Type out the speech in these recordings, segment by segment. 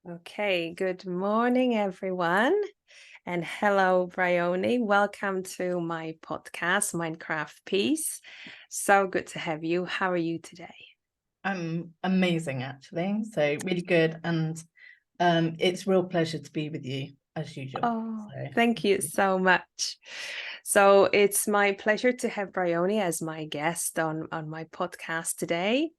Okay, good morning, everyone. And hello, Bryony. Welcome to my podcast, Minecraft Peace. So good to have you. How are you today? I'm amazing, actually. So really good. And it's a real pleasure to be with you as usual. Oh, So thank you so much. So it's my pleasure to have Bryony as my guest on my podcast today.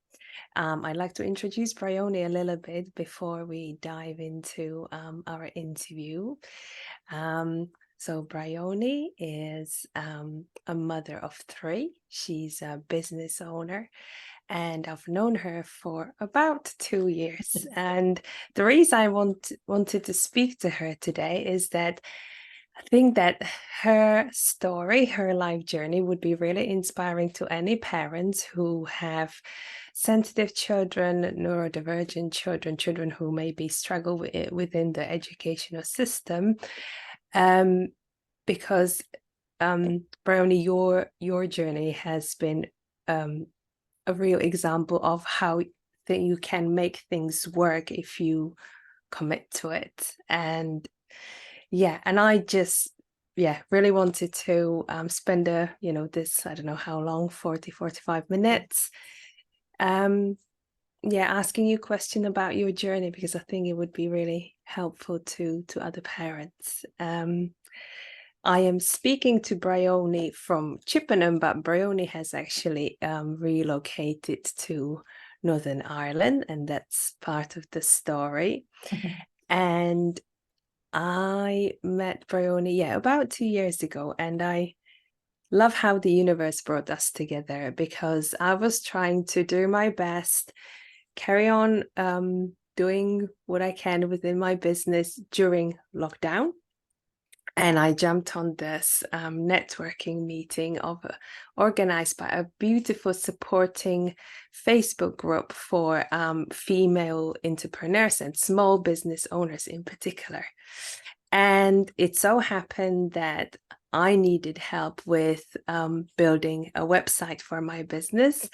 I'd like to introduce Bryony a little bit before we dive into our interview. So Bryony is a mother of three. She's a business owner, and I've known her for about 2 years. And the reason I wanted to speak to her today is that I think that her story, her life journey would be really inspiring to any parents who have sensitive children, neurodivergent children, children who maybe struggle within the educational system. Because Bryony, your journey has been a real example of how you can make things work if you commit to it. And I just really wanted to spend this, I don't know how long, 45 minutes asking you a question about your journey, because I think it would be really helpful to other parents. I am speaking to Brioni from Chippenham, but Brioni has actually relocated to Northern Ireland, and that's part of the story. And I met Brioni, about 2 years ago, and I love how the universe brought us together, because I was trying to do my best, carry on doing what I can within my business during lockdown. And I jumped on this networking meeting organized by a beautiful supporting Facebook group for female entrepreneurs and small business owners in particular. And it so happened that I needed help with building a website for my business,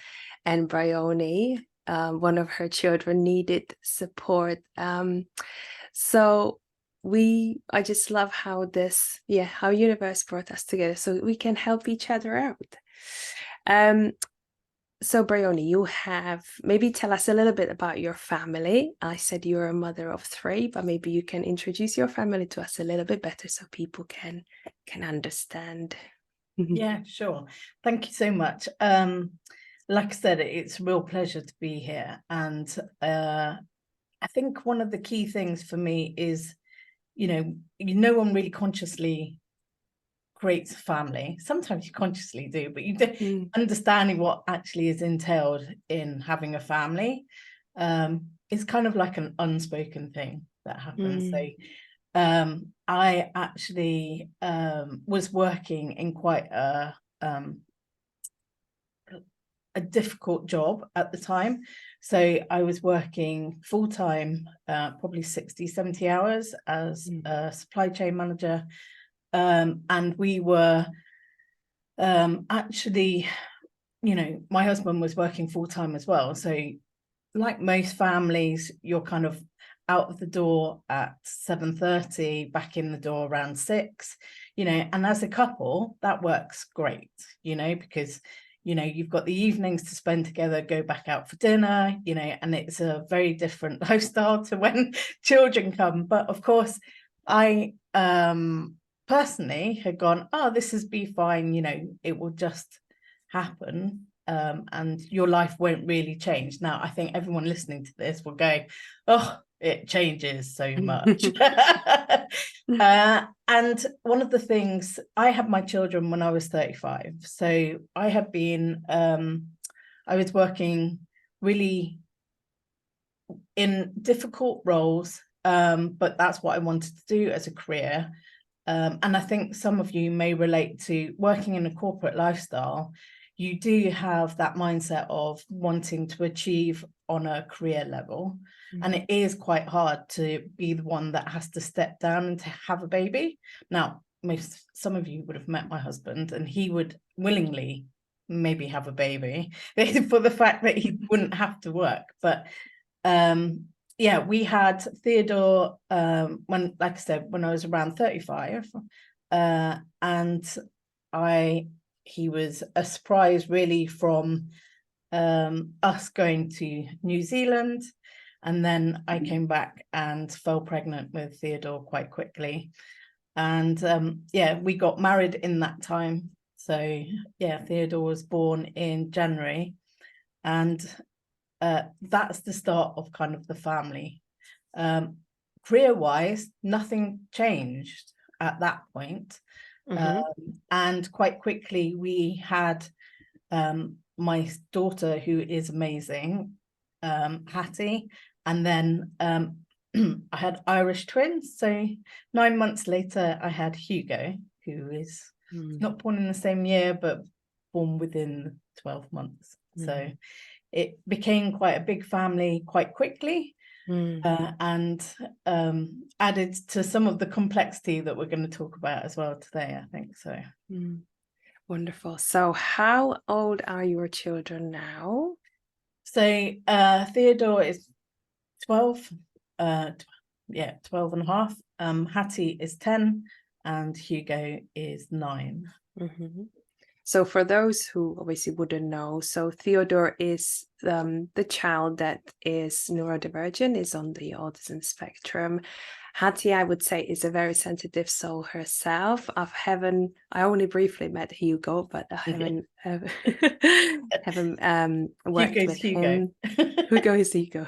and Brioni, one of her children, needed support. So I just love how how universe brought us together so we can help each other out. So Brioni, you have, maybe tell us a little bit about your family. I said you're a mother of three, but maybe you can introduce your family to us a little bit better so people can understand. yeah, sure. Thank you so much. Like I said, it's a real pleasure to be here. And I think one of the key things for me is, no one really consciously creates a family. Sometimes you consciously do, but you do understanding what actually is entailed in having a family is kind of like an unspoken thing that happens. So I actually was working in quite a difficult job at the time. So I was working full-time, probably 60, 70 hours as a supply chain manager. And we were actually, my husband was working full-time as well. So like most families, you're kind of out of the door at 7:30, back in the door around 6, and as a couple, that works great, because you've got the evenings to spend together, go back out for dinner, and it's a very different lifestyle to when children come. But of course, I personally had gone, oh, this is be fine, it will just happen. And your life won't really change. Now, I think everyone listening to this will go, oh, it changes so much. And one of the things, I had my children when I was 35. So I had been, I was working really in difficult roles, but that's what I wanted to do as a career. And I think some of you may relate to working in a corporate lifestyle. You do have that mindset of wanting to achieve on a career level. And it is quite hard to be the one that has to step down and to have a baby. Now, some of you would have met my husband, and he would willingly maybe have a baby for the fact that he wouldn't have to work. But yeah, we had Theodore when, like I said, when I was around 35, and he was a surprise really from us going to New Zealand, and then I came back and fell pregnant with Theodore quite quickly, and yeah, we got married in that time. So yeah, Theodore was born in January, and that's the start of kind of the family. Career-wise, nothing changed at that point. And quite quickly we had my daughter, who is amazing, Hattie, and then I had Irish twins. So 9 months later I had Hugo, who is not born in the same year but born within 12 months. So it became quite a big family quite quickly, and added to some of the complexity that we're going to talk about as well today, I think. So wonderful. So how old are your children now? So Theodore is 12, 12 and a half. Hattie is 10 and Hugo is 9. So for those who obviously wouldn't know, so Theodore is the child that is neurodivergent, is on the autism spectrum. Hattie, I would say, is a very sensitive soul herself. I only briefly met Hugo, but I haven't worked Hugo's with Hugo. him. Hugo is Hugo.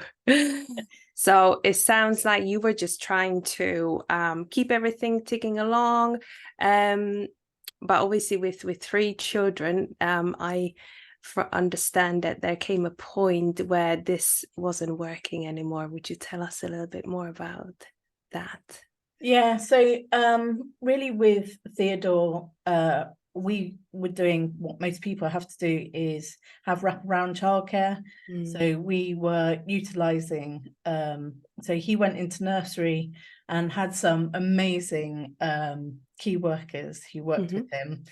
So it sounds like you were just trying to keep everything ticking along. But obviously with 3 children, I understand that there came a point where this wasn't working anymore. Would you tell us a little bit more about that? Yeah, so really with Theodore, we were doing what most people have to do, is have wraparound childcare. So we were utilising, so he went into nursery and had some amazing key workers who worked with him.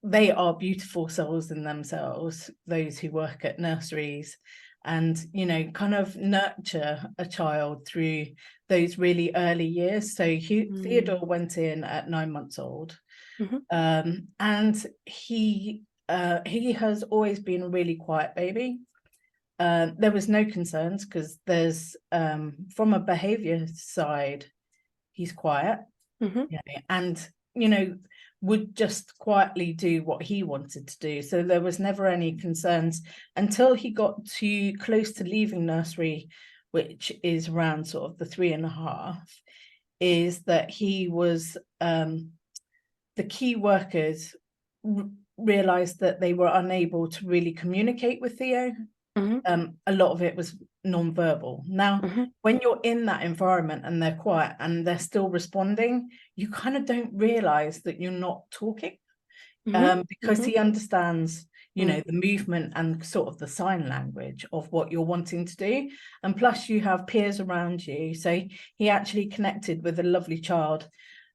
They are beautiful souls in themselves, those who work at nurseries, and, you know, kind of nurture a child through those really early years. So Theodore went in at 9 months old, and he has always been a really quiet baby. There was no concerns because there's from a behavior side, he's quiet, and, you know, would just quietly do what he wanted to do. So there was never any concerns until he got too close to leaving nursery, which is around sort of the 3.5, is that he was, the key workers realized that they were unable to really communicate with Theo. A lot of it was non-verbal. Now, when you're in that environment and they're quiet and they're still responding, you kind of don't realize that you're not talking, because he understands, you know, the movement and sort of the sign language of what you're wanting to do. And plus you have peers around you. So he actually connected with a lovely child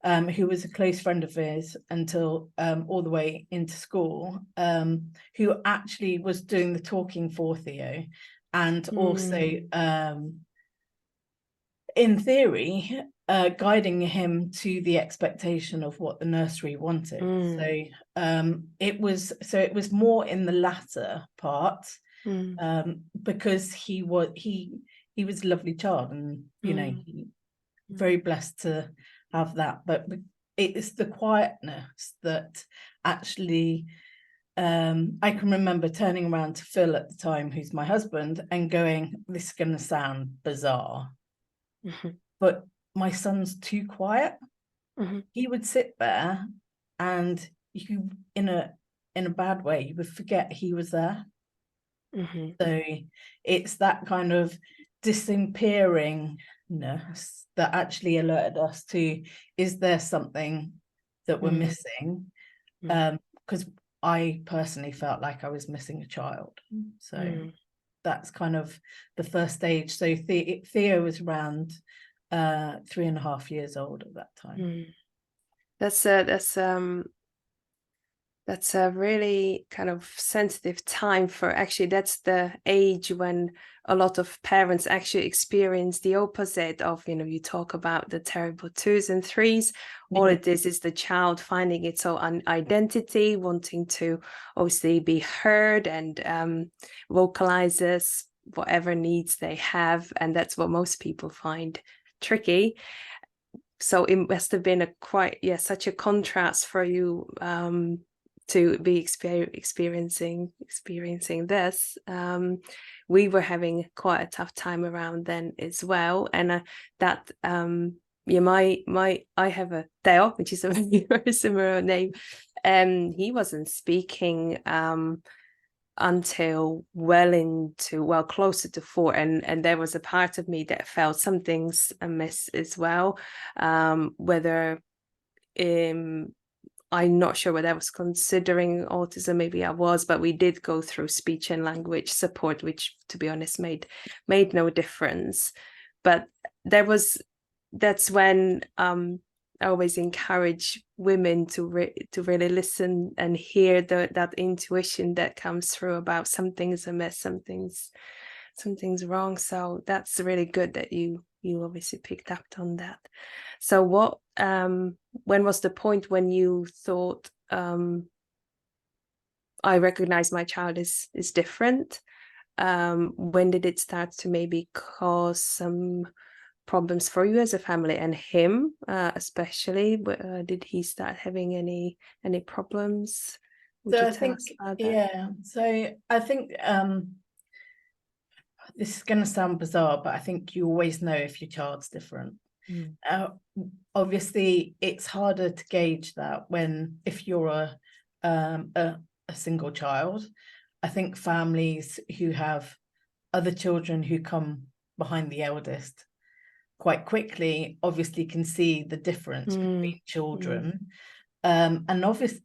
who was a close friend of his until all the way into school, who actually was doing the talking for Theo, and also in theory guiding him to the expectation of what the nursery wanted. So it was more in the latter part, because he was a lovely child, and, you know, very blessed to have that. But it's the quietness that actually, I can remember turning around to Phil at the time, who's my husband, and going, this is going to sound bizarre, but my son's too quiet. He would sit there and you, in a bad way, you would forget he was there. So it's that kind of disappearingness that actually alerted us to, is there something that we're missing? Because I personally felt like I was missing a child. So that's kind of the first stage. So Theo was around 3.5 years old at that time. That's That's a really kind of sensitive time for, actually, that's the age when a lot of parents actually experience the opposite of, you talk about the terrible 2s and 3s. All it is the child finding its own identity, wanting to obviously be heard, and vocalizes whatever needs they have. And that's what most people find tricky. So it must have been such a contrast for you, to be experiencing this. We were having quite a tough time around then as well, and that I have a Theo, which is a very similar name, and he wasn't speaking until closer to 4, and there was a part of me that felt something's amiss as well, whether I'm not sure whether I was considering autism, maybe I was, but we did go through speech and language support, which, to be honest, made no difference. But that's when I always encourage women to really listen and hear that intuition that comes through about something's amiss, something's wrong. So that's really good that you obviously picked up on that. So when was the point when you thought, I recognize my child is different? When did it start to maybe cause some problems for you as a family, and him especially? Did he start having any problems? Would you tell us about that? Yeah, so I think this is going to sound bizarre, but I think you always know if your child's different. Obviously it's harder to gauge that if you're a single child. I think families who have other children who come behind the eldest quite quickly obviously can see the difference between children. Obviously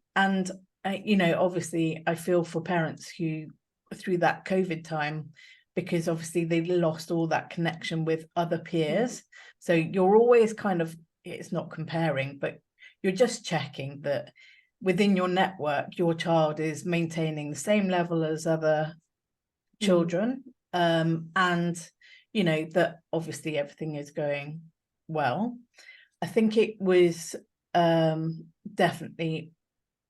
I feel for parents who, through that COVID time, because obviously they lost all that connection with other peers. So you're always kind of, it's not comparing, but you're just checking that within your network, your child is maintaining the same level as other children. And that obviously everything is going well. I think it was definitely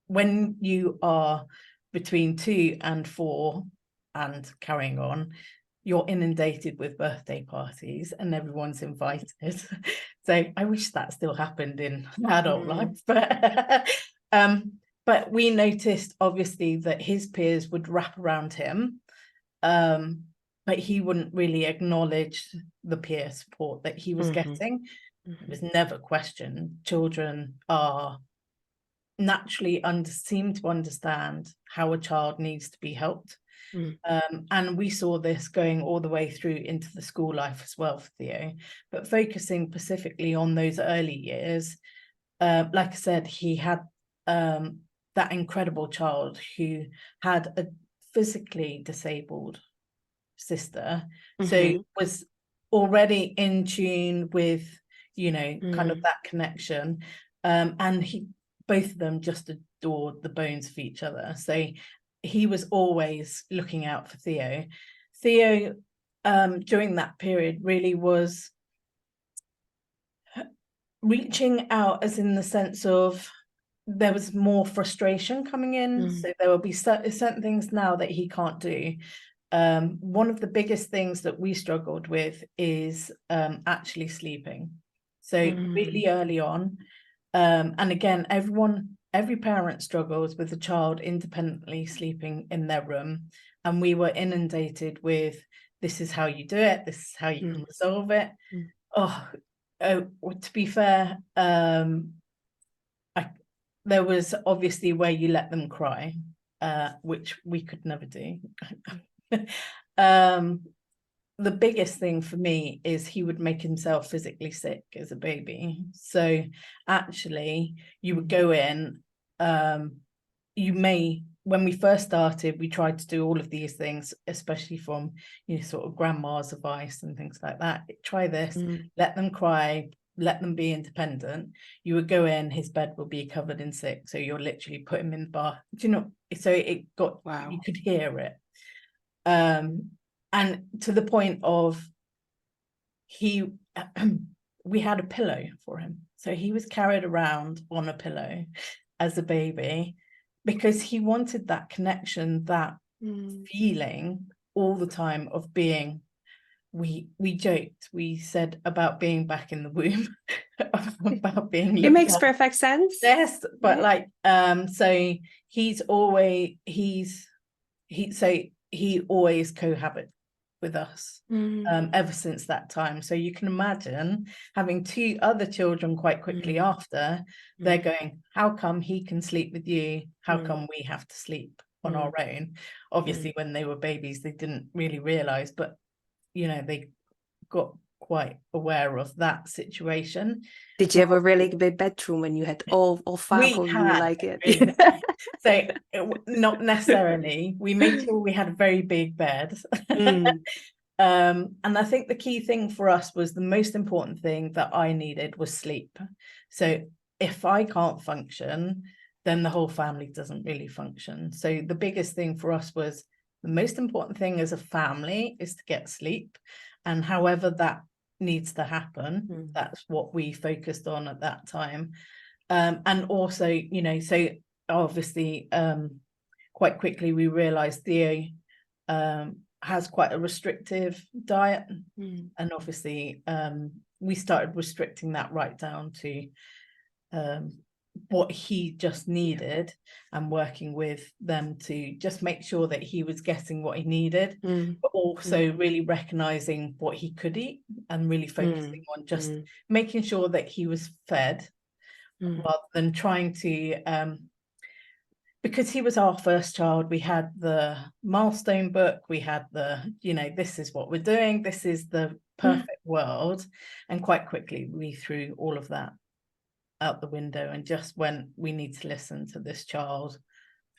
when you are between 2 and 4 and carrying on, you're inundated with birthday parties and everyone's invited. So I wish that still happened in adult life, but we noticed obviously that his peers would wrap around him, but he wouldn't really acknowledge the peer support that he was getting. It was never questioned. Children are naturally seem to understand how a child needs to be helped. And we saw this going all the way through into the school life as well for Theo, but focusing specifically on those early years. Like I said, he had that incredible child who had a physically disabled sister, so was already in tune with kind of that connection, and both of them just adored the bones of each other. So he was always looking out for Theo. During that period really was reaching out, as in the sense of there was more frustration coming in. So there will be certain things now that he can't do. One of the biggest things that we struggled with is actually sleeping. So really early on, and again, every parent struggles with a child independently sleeping in their room, and we were inundated with, this is how you do it, this is how you can resolve it. To be fair, there was obviously where you let them cry, which we could never do. The biggest thing for me is he would make himself physically sick as a baby. So actually you would go in, when we first started, we tried to do all of these things, especially from sort of grandma's advice and things like that. Try this, let them cry, let them be independent, you would go in, his bed will be covered in sick, so you'll literally put him in the bath. Do you know? So it got, Wow. you could hear it, and to the point of we had a pillow for him, so he was carried around on a pillow as a baby, because he wanted that connection, that feeling all the time of being. We joked, we said about being back in the womb, about being It makes at. perfect sense. Yes, but Yeah. like so he always cohabit with us ever since that time. So you can imagine having 2 other children quite quickly after. They're going, how come he can sleep with you? How come we have to sleep on our own? Obviously, when they were babies, they didn't really realize, but you know, they got quite aware of that situation. Did you have a really big bedroom when you had all 5 of you like it? Really so not necessarily. We made sure we had a very big bed. And I think the key thing for us was, the most important thing that I needed was sleep. So if I can't function, then the whole family doesn't really function. So the biggest thing for us was, the most important thing as a family is to get sleep, and however that needs to happen, that's what we focused on at that time. And also, you know, so obviously quite quickly we realized Theo has quite a restrictive diet, and obviously we started restricting that right down to what he just needed, and working with them to just make sure that he was getting what he needed, but also really recognizing what he could eat, and really focusing on just making sure that he was fed, rather than trying to because he was our first child. We had the milestone book, we had the, you know, this is what we're doing, this is the perfect world, and quite quickly we threw all of that out the window and just went, we need to listen to this child,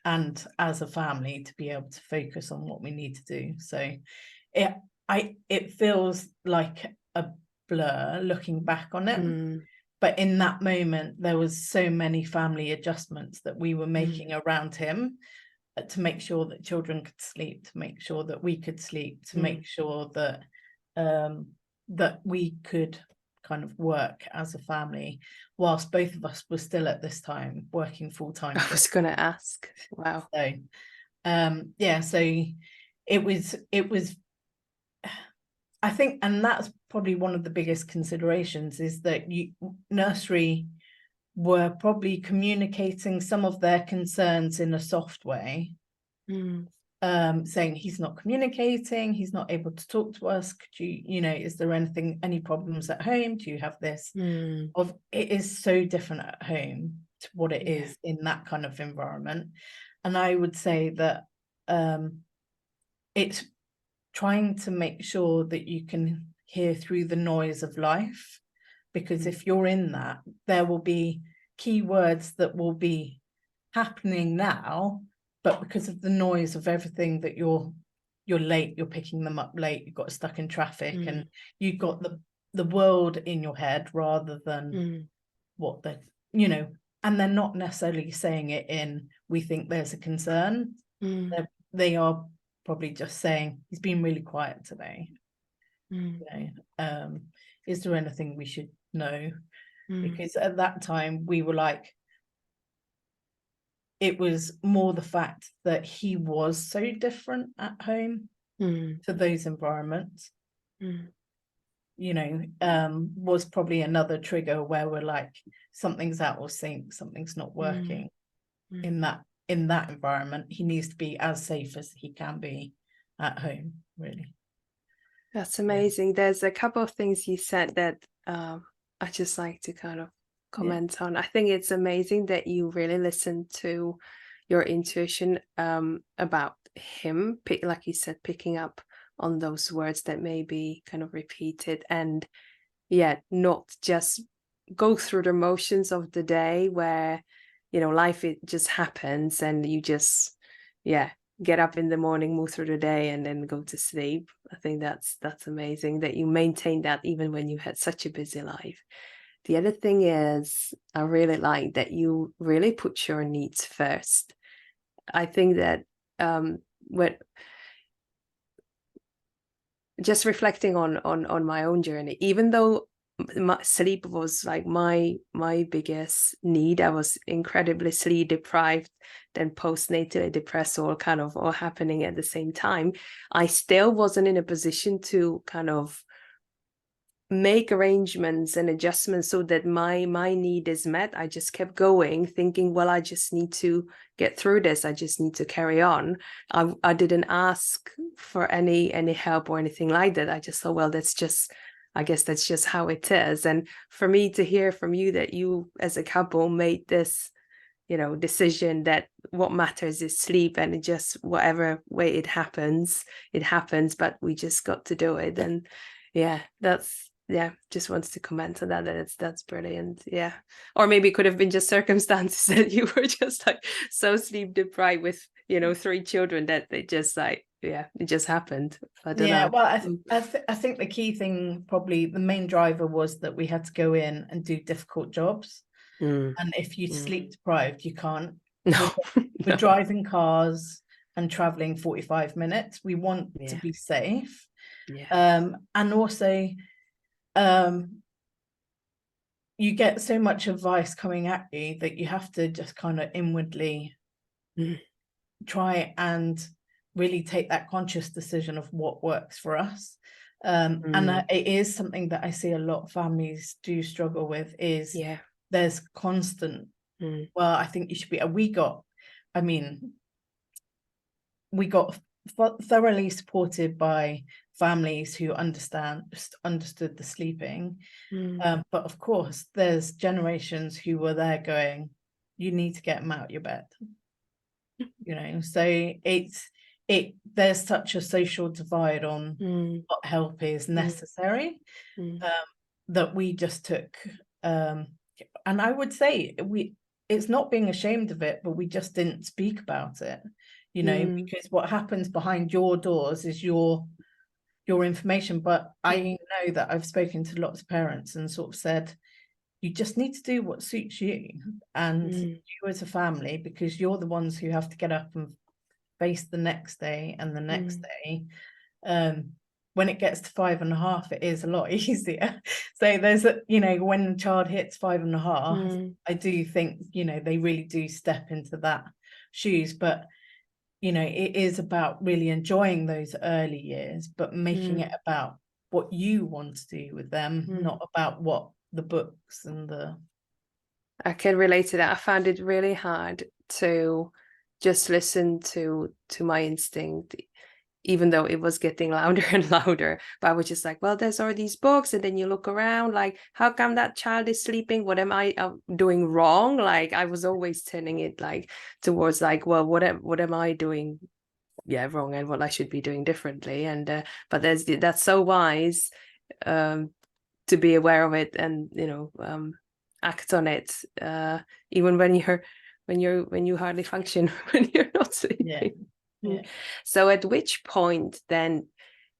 and as a family to be able to focus on what we need to do. So it feels like a blur looking back on it, but in that moment there was so many family adjustments that we were making around him, to make sure that children could sleep, to make sure that we could sleep, to make sure that that we could kind of work as a family, whilst both of us were still at this time working full-time. I was gonna ask. Wow. So yeah, so it was I think, and that's probably one of the biggest considerations, is that Nursery were probably communicating some of their concerns in a soft way, saying he's not communicating, he's not able to talk to us, could you know, is there any problems at home, do you have this? It is so different at home to what it is in that kind of environment. And I would say that it's trying to make sure that you can hear through the noise of life, because if you're in that, there will be key words that will be happening now, but because of the noise of everything, that you're late, you're picking them up late, you got stuck in traffic, and you've got the world in your head rather than what they, you know, and they're not necessarily saying it in, we think there's a concern. They are probably just saying, he's been really quiet today. You know, is there anything we should know? Because at that time we were like, it was more the fact that he was so different at home to those environments. You know, was probably another trigger where we're like, something's out of sync, something's not working in that environment. He needs to be as safe as he can be at home, really. That's amazing. There's a couple of things you said that I just like to kind of comment on. I think it's amazing that you really listen to your intuition about him, like you said, picking up on those words that may be kind of repeated, and not just go through the motions of the day where, you know, life, it just happens and you just get up in the morning, move through the day, and then go to sleep. I think that's amazing that you maintain that even when you had such a busy life. the other thing is, I really like that you really put your needs first. I think that when just reflecting on my own journey, even though my sleep was like my biggest need, I was incredibly sleep deprived, then postnatally depressed, all kind of all happening at the same time. I still wasn't in a position to kind of make arrangements and adjustments so that my need is met. I just kept going, thinking, well, I just need to get through this, I just need to carry on. I didn't ask for any help or anything like that. I just thought, well, I guess that's just how it is. And for me to hear from you that you as a couple made this, decision that what matters is sleep, and it just, whatever way it happens, but we just got to do it. And just wanted to comment on that. That's brilliant. Yeah. Or maybe it could have been just circumstances that you were just like so sleep deprived with 3 children that they just like, it just happened. I don't know. Well, I think the key thing, probably the main driver, was that we had to go in and do difficult jobs. And if you're sleep deprived, you can't. No. We're driving cars and traveling 45 minutes. We want to be safe. And also you get so much advice coming at you that you have to just kind of inwardly try and really take that conscious decision of what works for us. And it is something that I see a lot of families do struggle with, is there's constant, well, I think you should be, we got thoroughly supported by families who understood the sleeping. But of course, there's generations who were there going, you need to get them out of your bed. So there's such a social divide on what help is necessary, that we just took, and I would say it's not being ashamed of it, but we just didn't speak about it, because what happens behind your doors is your information. But I know that I've spoken to lots of parents and sort of said, you just need to do what suits you and you as a family, because you're the ones who have to get up and face the next day and the next day. When it gets to 5.5, it is a lot easier. So there's when the child hits 5.5, I do think they really do step into that shoes. But it is about really enjoying those early years, but making it about what you want to do with them, not about what the books and the. I can relate to that. I found it really hard to just listen to my instinct, even though it was getting louder and louder. But I was just like, well, there's all these books, and then you look around like, how come that child is sleeping? What am I doing wrong? Like, I was always turning it like towards like, well, what am I doing wrong, and what I should be doing differently. And but that's so wise to be aware of it and act on it, even when you hardly function, when you're not sleeping. So at which point then,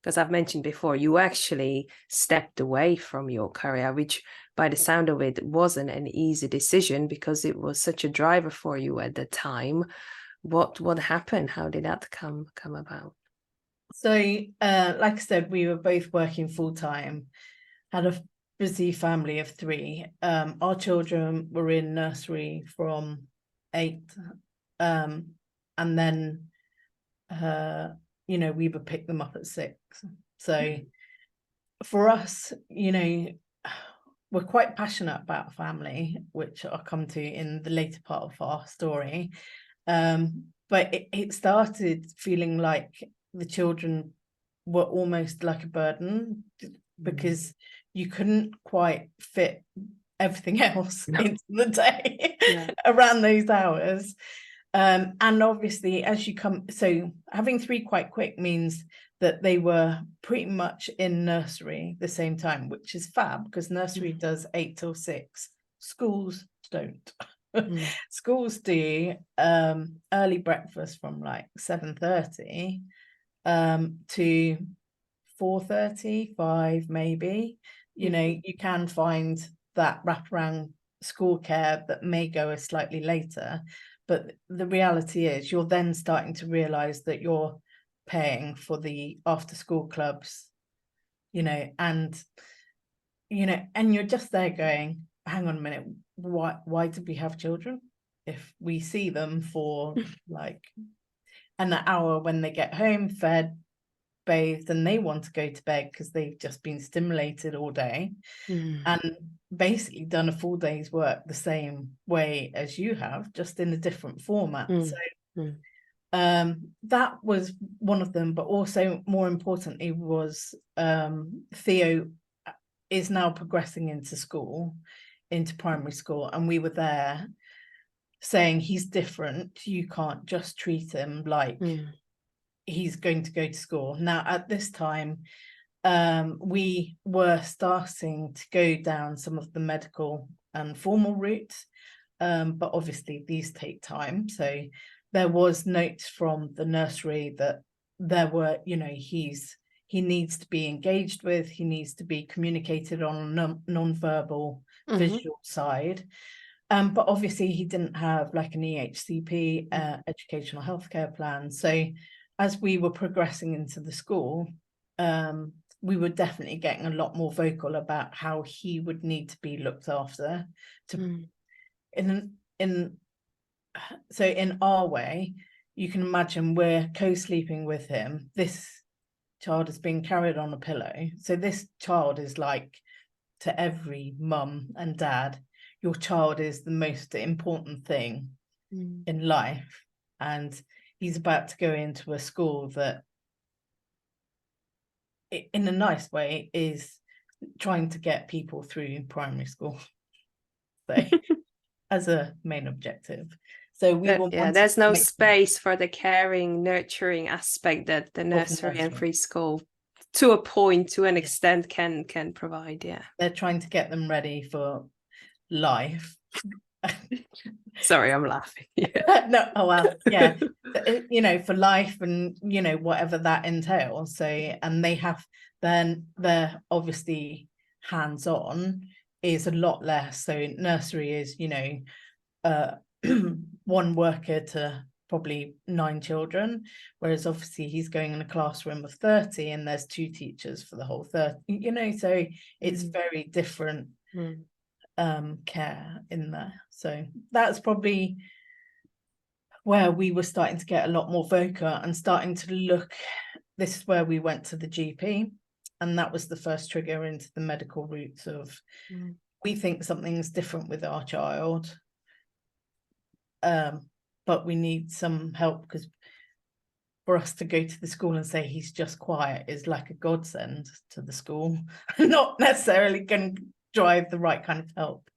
because I've mentioned before, you actually stepped away from your career, which by the sound of it wasn't an easy decision, because it was such a driver for you at the time. What happened? How did that come about? So like I said, we were both working full-time, had a busy family of 3. Our children were in nursery from 8, and then we would pick them up at 6. So for us, we're quite passionate about family, which I'll come to in the later part of our story. But it started feeling like the children were almost like a burden, because you couldn't quite fit everything else into the day around those hours. And obviously, so having 3 quite quick means that they were pretty much in nursery the same time, which is fab, because nursery does 8 till 6. Schools don't. Schools do early breakfast from like 7:30 to 4:30, 5 maybe. You can find that wraparound school care that may go a slightly later. But the reality is you're then starting to realize that you're paying for the after school clubs, and you're just there going, hang on a minute, why did we have children if we see them for like an hour when they get home, fed, bathed, and they want to go to bed because they've just been stimulated all day and basically done a full day's work the same way as you have, just in a different format. So that was one of them, but also more importantly was Theo is now progressing into primary school, and we were there saying he's different, you can't just treat him like he's going to go to school. Now at this time we were starting to go down some of the medical and formal routes, but obviously these take time. So there was notes from the nursery that there were, he needs to be engaged with, he needs to be communicated on a non-verbal visual side. But obviously he didn't have like an EHCP, educational healthcare plan. So as we were progressing into the school, we were definitely getting a lot more vocal about how he would need to be looked after. So in our way, you can imagine we're co-sleeping with him. This child is being carried on a pillow. So this child is like, to every mum and dad, your child is the most important thing in life. And he's about to go into a school that, in a nice way, is trying to get people through primary school. So as a main objective. So we there's no space for the caring, nurturing aspect that the nursery and preschool, to a point, to an extent, can provide. They're trying to get them ready for life. Sorry, I'm laughing. No, oh well, yeah. For life and whatever that entails. So, and they're obviously hands-on is a lot less. So nursery is one worker to probably 9 children, whereas obviously he's going in a classroom of 30 and there's 2 teachers for the whole 30, so it's very different care in there. So that's probably where we were starting to get a lot more vocal and starting to look. This is where we went to the GP, and that was the first trigger into the medical routes of we think something's different with our child, but we need some help, because for us to go to the school and say he's just quiet is like a godsend to the school, not necessarily going to drive the right kind of help.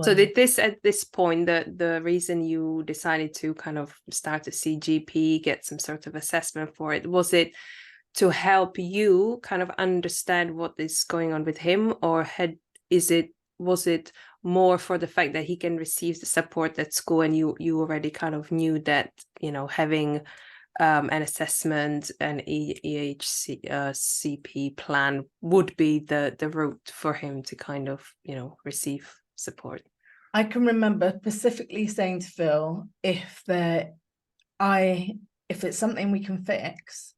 So did this, at this point, the reason you decided to kind of start to see GP, get some sort of assessment for it, was it to help you kind of understand what is going on with him, or was it more for the fact that he can receive the support at school, and you already kind of knew that having an assessment, an EHCP plan would be the route for him to kind of receive support? I can remember specifically saying to Phil, if it's something we can fix,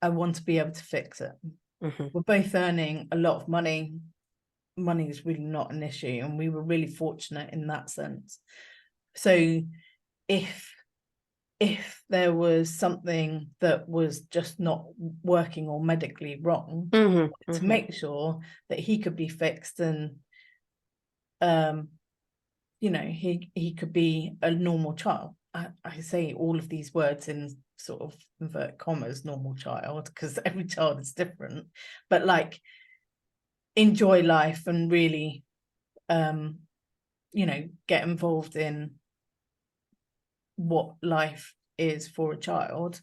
I want to be able to fix it. We're both earning a lot of money. Money is really not an issue, and we were really fortunate in that sense. So if there was something that was just not working or medically wrong, to make sure that he could be fixed and he could be a normal child. I say all of these words in sort of invert commas, normal child, because every child is different, but like enjoy life and really get involved in what life is for a child.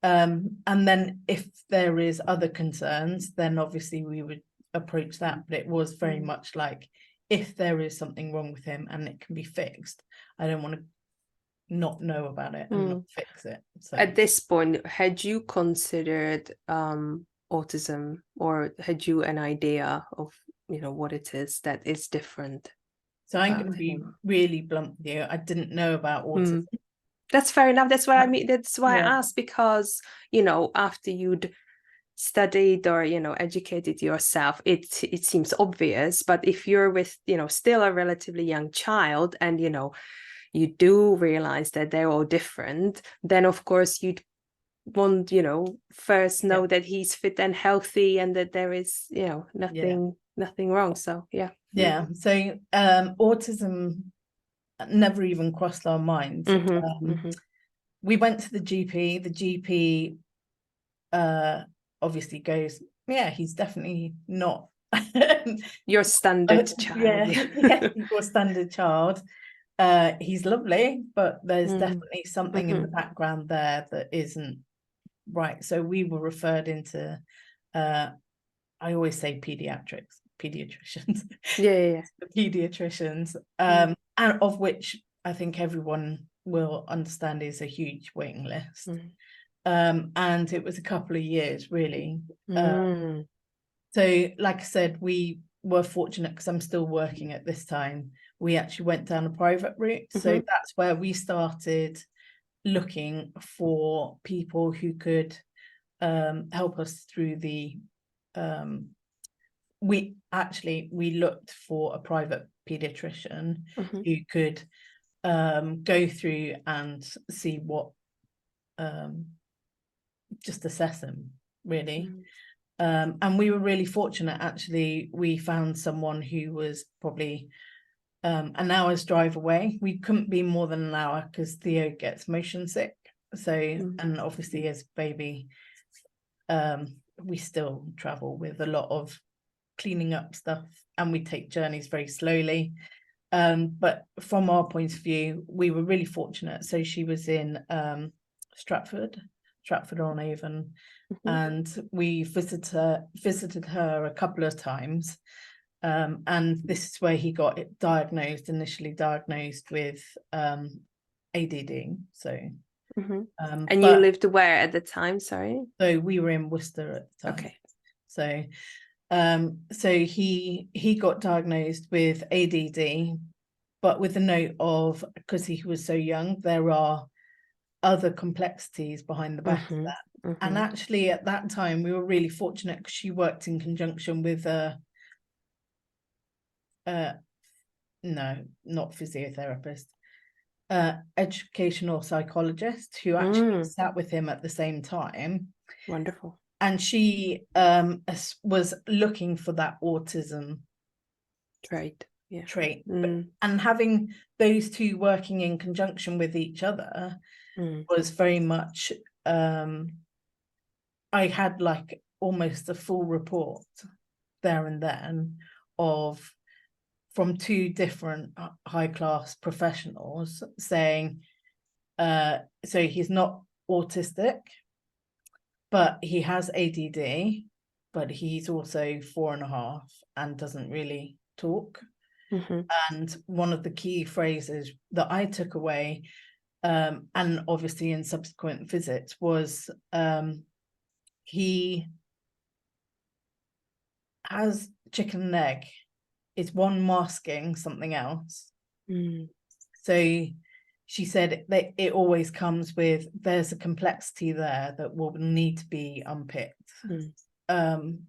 And then if there is other concerns, then obviously we would approach that. But it was very much like, if there is something wrong with him and it can be fixed, I don't want to not know about it and not fix it. So at this point, had you considered autism, or had you an idea of you know, what it is that is different So I'm going about to be him. really blunt with you. I didn't know about autism. That's fair enough. That's why that's why Yeah. I asked, because, you know, after you'd studied or, you know, educated yourself, it seems obvious. But if you're with, you know, still a relatively young child, and, you know, you do realize that they're all different, then of course you'd want, you know, first know that he's fit and healthy, and that there is, you know, nothing wrong. So yeah. So autism never even crossed our minds. We went to the GP. The GP obviously goes, yeah, he's definitely not Your standard child. your standard child. He's lovely, but there's definitely something in the background there that isn't right. So we were referred into I always say pediatricians. Yeah. The pediatricians, and of which I think everyone will understand is a huge waiting list. And it was a couple of years, really. So like I said, we were fortunate, because I'm still working at this time. We actually went down a private route. So that's where we started looking for people who could help us through the we looked for a private pediatrician who could go through and see what just assess them, really. And we were really fortunate, actually. We found someone who was probably an hour's drive away. We couldn't be more than an hour, because Theo gets motion sick. So and obviously as baby, we still travel with a lot of cleaning up stuff, and we take journeys very slowly. But from our point of view, we were really fortunate. So she was in Stratford-on-Avon, and we visited her a couple of times. And this is where he got initially diagnosed with ADD. So and you lived where at the time? Sorry. So we were in Worcester at the time. Okay. So he got diagnosed with ADD, but with the note of, because he was so young, there are other complexities behind the back of that. And actually at that time we were really fortunate, because she worked in conjunction with no, not physiotherapist, educational psychologist, who actually sat with him at the same time. Wonderful. And she was looking for that autism trait. And having those two working in conjunction with each other was very much, I had like almost a full report there and then from two different high-class professionals saying, so he's not autistic, but he has ADD, but he's also 4.5 and doesn't really talk. And one of the key phrases that I took away, and obviously in subsequent visits, was he has chicken and egg. It's one masking something else. So she said that it always comes with, there's a complexity there that will need to be unpicked. And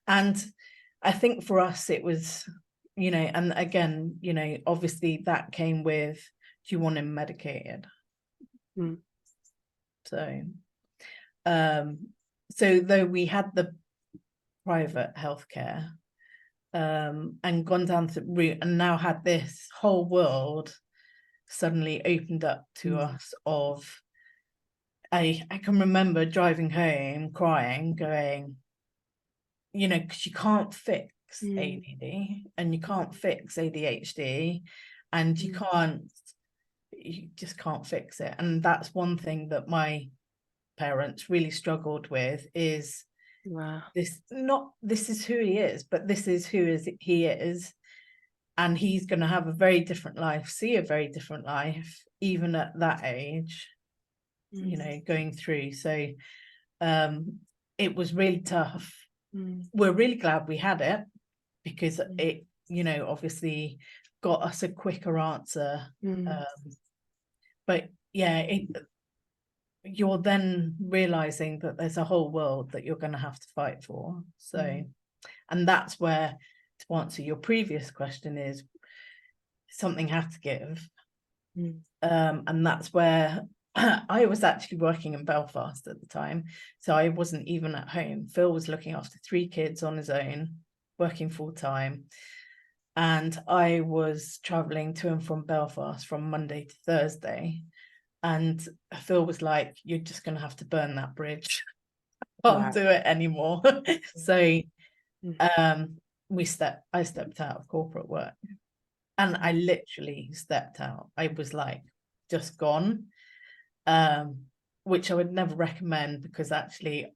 I think for us it was, you know, and again, you know, obviously that came with, do you want him medicated? So though we had the private healthcare and gone down the route, and now had this whole world suddenly opened up to us of, I can remember driving home crying, going, you know, because you can't fix ADD and you can't fix ADHD, and you just can't fix it. And that's one thing that my parents really struggled with, is this is who he is, but this is who he is, and he's going to have a very different life, see a very different life, even at that age, you know, going through. So it was really tough. We're really glad we had it, because it, you know, obviously got us a quicker answer. But yeah, you're then realizing that there's a whole world that you're going to have to fight for. So, and that's where, to answer your previous question, is something had to give. And that's where I was actually working in Belfast at the time, so I wasn't even at home. Phil was looking after 3 kids on his own, working full time, and I was traveling to and from Belfast from Monday to Thursday. And Phil was like, "You're just going to have to burn that bridge. Can't do it anymore." So I stepped out of corporate work, and I literally stepped out. I was like, just gone, which I would never recommend, because actually,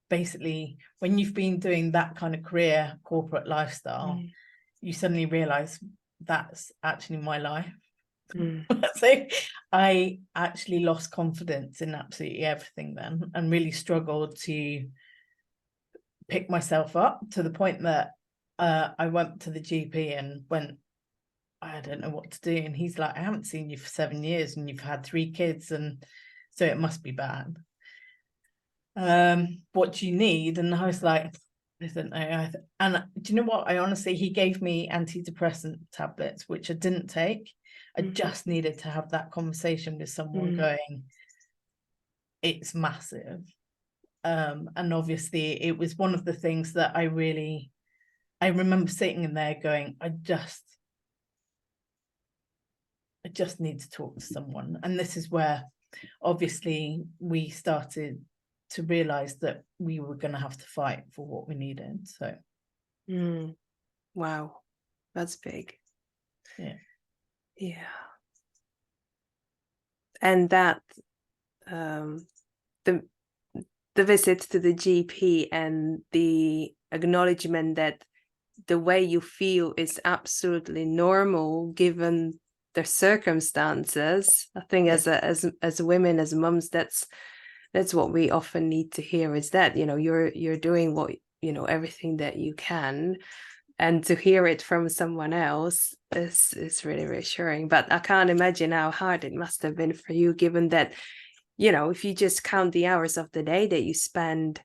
basically, when you've been doing that kind of career, corporate lifestyle, you suddenly realize that's actually my life. So I actually lost confidence in absolutely everything then, and really struggled to pick myself up, to the point that I went to the GP and went, "I don't know what to do." And he's like, "I haven't seen you for 7 years and you've had 3 kids, and so it must be bad. What do you need?" And I was like, "I don't know." And do you know what? He gave me antidepressant tablets, which I didn't take. I just needed to have that conversation with someone going, it's massive. And obviously it was one of the things that I remember sitting in there going, I just need to talk to someone. And this is where obviously we started to realize that we were going to have to fight for what we needed. So wow, that's big. Yeah. And that the visit to the GP and the acknowledgement that the way you feel is absolutely normal given the circumstances. I think as women, as mums, that's what we often need to hear, is that, you know, you're doing what, you know, everything that you can. And to hear it from someone else is really reassuring. But I can't imagine how hard it must have been for you, given that, you know, if you just count the hours of the day that you spend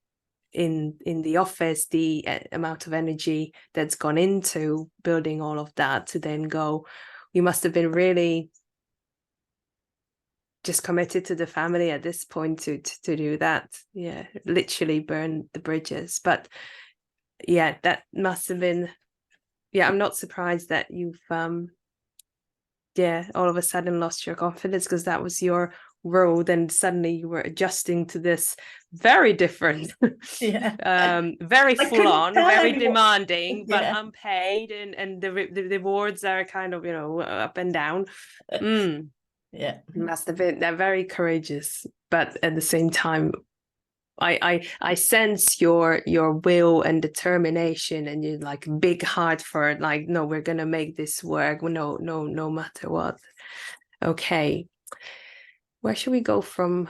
in the office, the amount of energy that's gone into building all of that, to then go, you must have been really just committed to the family at this point to do that. Yeah, literally burn the bridges. But yeah, that must have been, yeah, I'm not surprised that you've all of a sudden lost your confidence, because that was your road, and suddenly you were adjusting to this very different, very full on, very demanding, but unpaid, and the rewards are kind of, you know, up and down. Must have been, they're very courageous, but at the same time, I sense your will and determination, and you're like big heart for it, like, no, we're gonna make this work, no matter what. Okay, where should we go from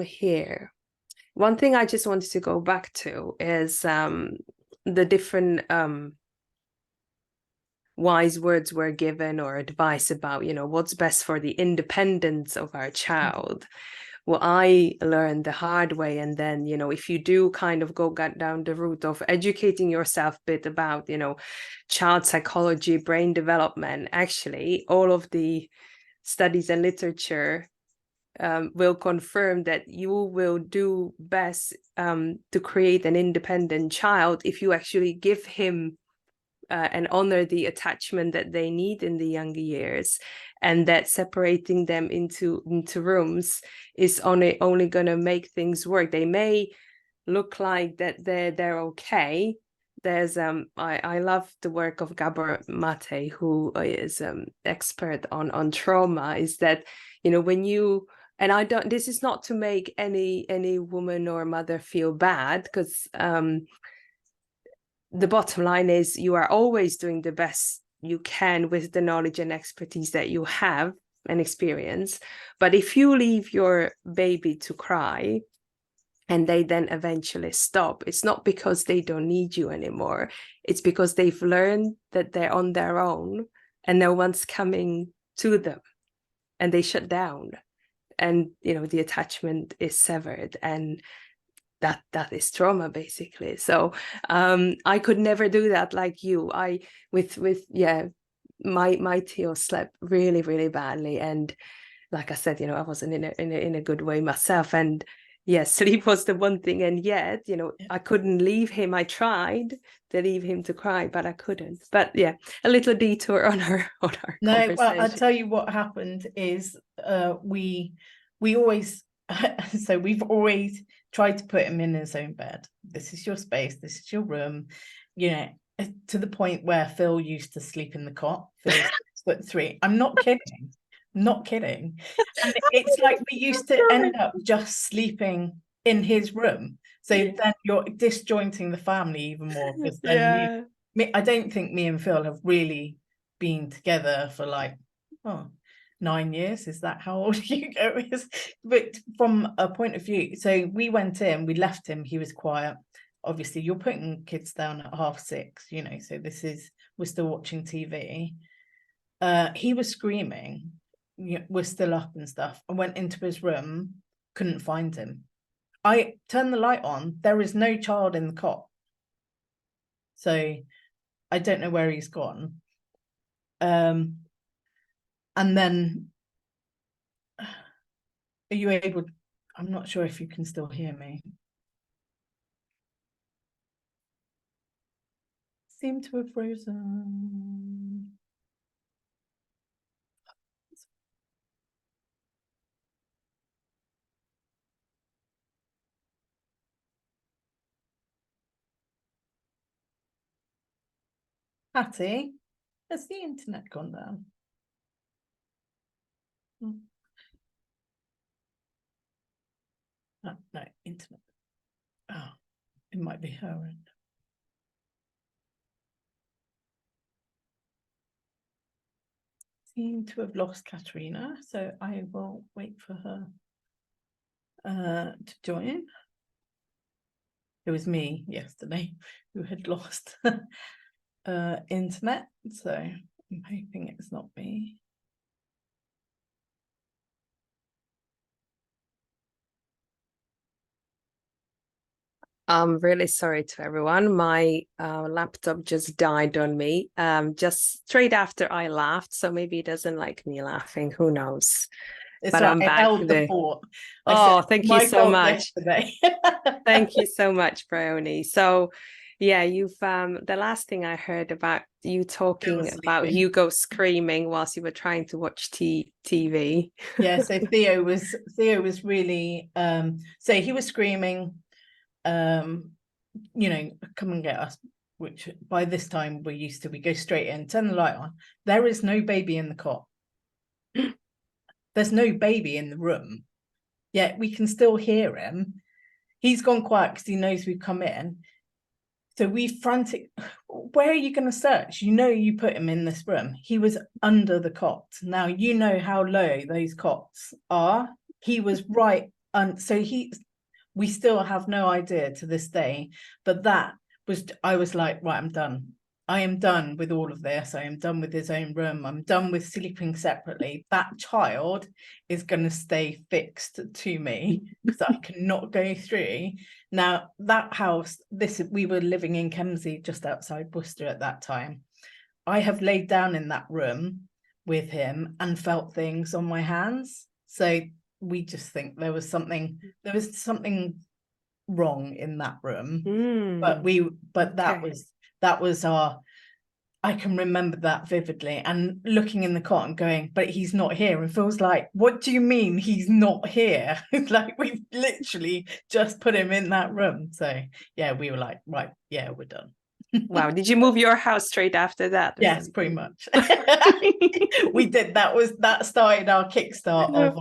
here? One thing I just wanted to go back to is the different wise words were given, or advice about, you know, what's best for the independence of our child. Well, I learned the hard way. And then, you know, if you do kind of go down the route of educating yourself a bit about, you know, child psychology, brain development, actually, all of the studies and literature will confirm that you will do best to create an independent child if you actually give him and honor the attachment that they need in the younger years, and that separating them into rooms is only going to make things work. They may look like that they're okay. There's I love the work of Gabor Mate, who is expert on trauma, is that, you know, when you, and I don't, this is not to make any woman or mother feel bad, because the bottom line is you are always doing the best you can with the knowledge and expertise that you have and experience. But if you leave your baby to cry, and they then eventually stop, it's not because they don't need you anymore. It's because they've learned that they're on their own and no one's coming to them, and they shut down, and the attachment is severed, and that is trauma, basically. So I could never do that like you. My Theo slept really, really badly, and like I said, I wasn't in a good way myself, and sleep was the one thing, and yet I couldn't leave him. I tried to leave him to cry, but I couldn't. But a little detour on our No, conversation. well, I'll tell you what happened is we always so we've always tried to put him in his own bed. This is your space, this is your room, to the point where Phil used to sleep in the cot. Phil's 6'3". I'm not kidding. Not kidding. And it's like we used to end up just sleeping in his room. So then you're disjointing the family even more, because then I don't think me and Phil have really been together for 9 years. Is that how old you go is? But from a point of view, so we went in, we left him, he was quiet. Obviously you're putting kids down at 6:30, so we're still watching TV. He was screaming. We're still up and stuff. I went into his room, couldn't find him. I turned the light on, there is no child in the cot. So I don't know where he's gone. And then are you able, I'm not sure if you can still hear me. Seem to have frozen. Hattie, has the internet gone down? No, internet. Oh, it might be her end. Seem to have lost Katerina, so I will wait for her to join. It was me yesterday who had lost internet, so I'm hoping it's not me. I'm really sorry to everyone. My laptop just died on me just straight after I laughed. So maybe it doesn't like me laughing. Who knows? It's but right, I'm back. I held the fort. Thank you so much. Yesterday. Thank you so much, Brioni. So you've the last thing I heard about you talking about Hugo screaming whilst you were trying to watch TV. Yeah, so Theo was really so he was screaming, come and get us, which by this time we're used to. We go straight in, turn the light on. There is no baby in the cot. There's no baby in the room, yet we can still hear him. He's gone quiet because he knows we've come in. So we frantic, where are you going to search? You put him in this room. He was under the cot. Now, you know how low those cots are. He was right. So we still have no idea to this day, but I was like, right, I'm done. I am done with all of this. I am done with his own room. I'm done with sleeping separately. That child is going to stay fixed to me because I cannot go through. Now, that house, we were living in Kemsey, just outside Worcester at that time. I have laid down in that room with him and felt things on my hands. So we just think there was something wrong in that room. But that was I can remember that vividly, and looking in the cot and going, but he's not here. And Phil's like, what do you mean he's not here? Like, we've literally just put him in that room. So yeah, we were like, right, yeah, we're done. Wow. Did you move your house straight after that? Yes, pretty much. We did. That started our kickstart of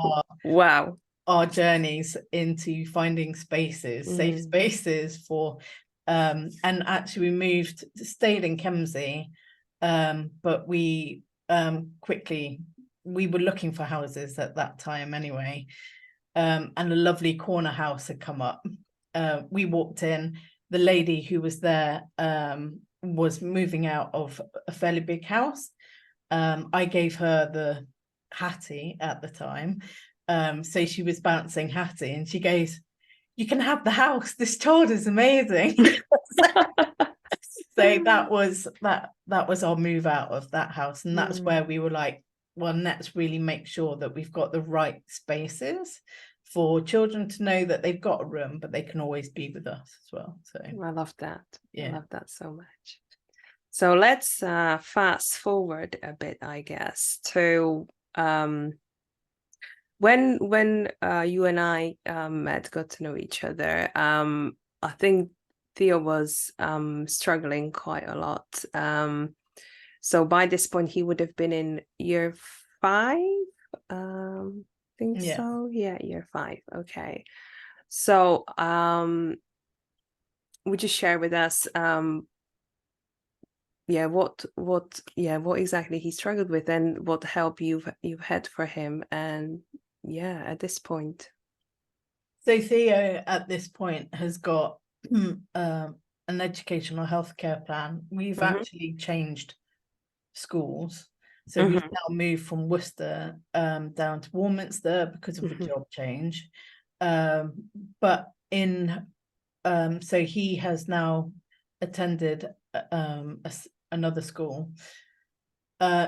our journeys into finding spaces, safe spaces for and actually we stayed in Kemsey, but we quickly, we were looking for houses at that time anyway, and a lovely corner house had come up, we walked in, the lady who was there was moving out of a fairly big house. I gave her the Hattie at the time. So she was bouncing Hattie, and she goes, "You can have the house. This child is amazing." So that was our move out of that house. And that's where we were like, well, let's really make sure that we've got the right spaces for children to know that they've got a room, but they can always be with us as well. So I love that. yeah. I love that so much. So let's fast forward a bit, I guess, to when you and I got to know each other. I think Theo was struggling quite a lot. So by this point, he would have been in year 5. Think so. Yeah, year 5. Okay. So would you share with us what exactly he struggled with, and what help you've had for him, and at this point? So Theo at this point has got an educational healthcare plan. We've actually changed schools. So we've now moved from Worcester down to Warminster because of a job change. But so he has now attended another school,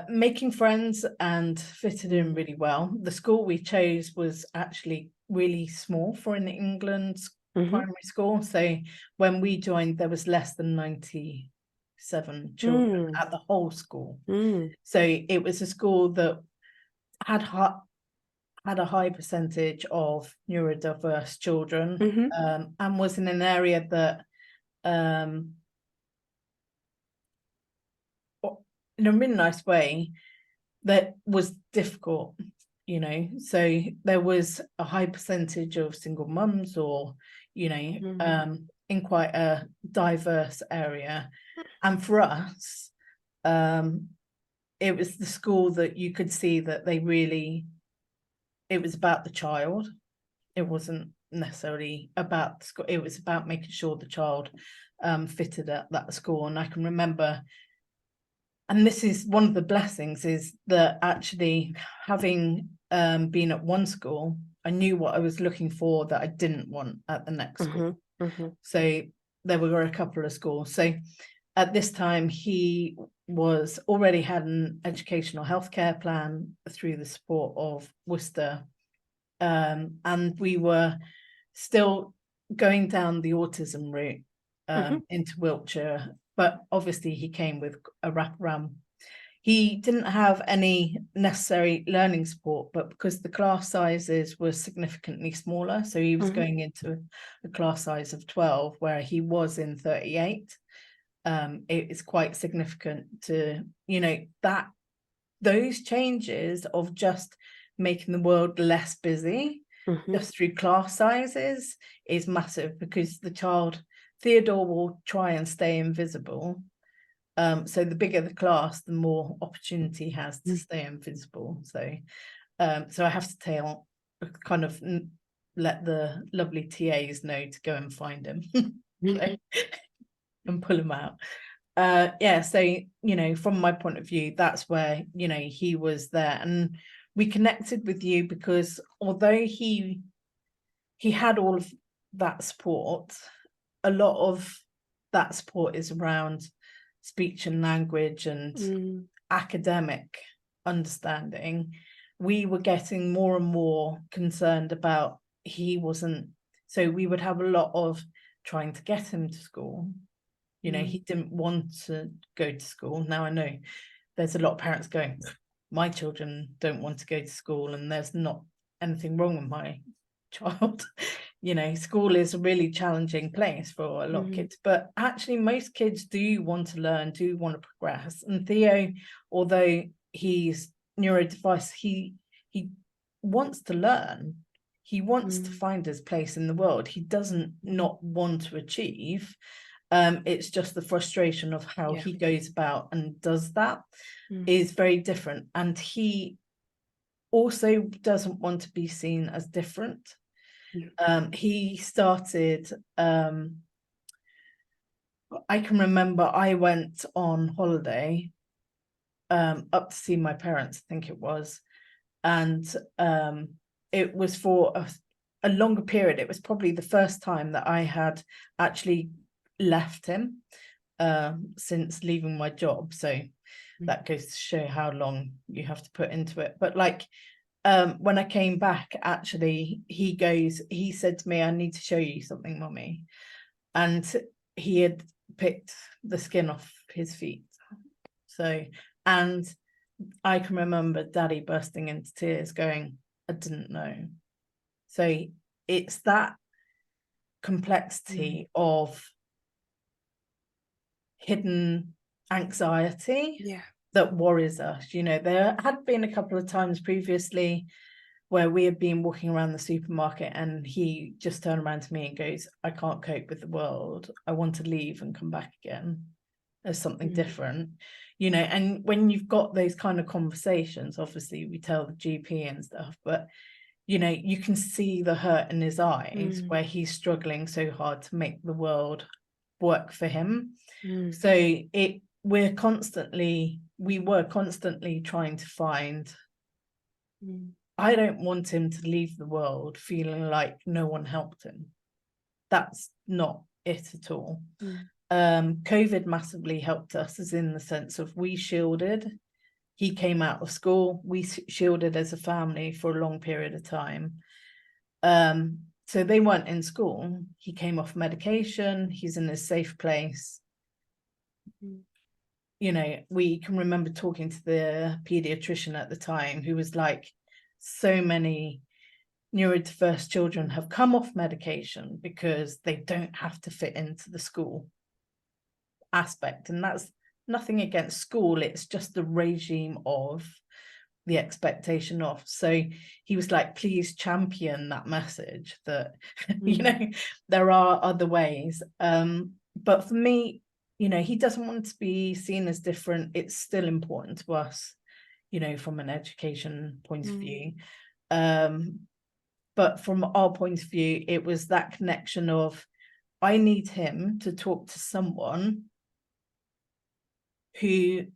making friends and fitted in really well. The school we chose was actually really small for an England primary school. So when we joined, there was less than 97 children at the whole school. So it was a school that had a high percentage of neurodiverse children, and was in an area that in a really nice way that was difficult, so there was a high percentage of single mums, or in quite a diverse area. And for us, it was the school that you could see that it was about the child. It wasn't necessarily about the school. It was about making sure the child fitted at that school. And I can remember, and this is one of the blessings, is that actually having been at one school, I knew what I was looking for that I didn't want at the next school. So there were a couple of schools. So at this time, he already had an educational healthcare plan through the support of Worcester. And we were still going down the autism route into Wiltshire, but obviously he came with a wraparound. He didn't have any necessary learning support, but because the class sizes were significantly smaller, so he was going into a class size of 12, where he was in 38. It is quite significant to, that those changes of just making the world less busy just through class sizes is massive, because the child, Theodore, will try and stay invisible. So the bigger the class, the more opportunity he has to stay invisible. So I have to kind of let the lovely TAs know to go and find him and pull him out. So from my point of view, that's where he was there, and we connected with you because although he had all of that support, a lot of that support is around speech and language and academic understanding. We were getting more and more concerned about he wasn't, so we would have a lot of trying to get him to school. He didn't want to go to school. Now I know there's a lot of parents going, my children don't want to go to school, and there's not anything wrong with my child. School is a really challenging place for a lot of kids, but actually most kids do want to learn, do want to progress. And Theo, although he's neurodiverse, he wants to learn. He wants to find his place in the world. He doesn't not want to achieve. It's just the frustration of how he goes about and does that is very different. And he also doesn't want to be seen as different. He started, I can remember I went on holiday up to see my parents, I think it was, and it was for a longer period. It was probably the first time that I had actually left him since leaving my job. So that goes to show how long you have to put into it. But like when I came back, actually, he said to me, I need to show you something, Mummy. And he had picked the skin off his feet. So, and I can remember Daddy bursting into tears going, I didn't know. So it's that complexity of hidden anxiety that worries us. You know, there had been a couple of times previously where we had been walking around the supermarket and he just turned around to me and goes, I can't cope with the world. I want to leave and come back again. There's something different, you know. And when you've got those kind of conversations, obviously we tell the GP and stuff, but you know, you can see the hurt in his eyes where he's struggling so hard to make the world work for him. So we were constantly trying to find, I don't want him to leave the world feeling like no one helped him. That's not it at all. COVID massively helped us, as in the sense of we shielded. He came out of school, we shielded as a family for a long period of time. So they weren't in school. He came off medication, he's in a safe place. You know, we can remember talking to the pediatrician at the time, who was like, so many neurodiverse children have come off medication because they don't have to fit into the school aspect. And that's nothing against school, it's just the regime of the expectation of. So he was like, please champion that message that you know, there are other ways. But for me, you know, he doesn't want to be seen as different. It's still important to us, you know, from an education point of view. But from our point of view, it was that connection of, I need him to talk to someone who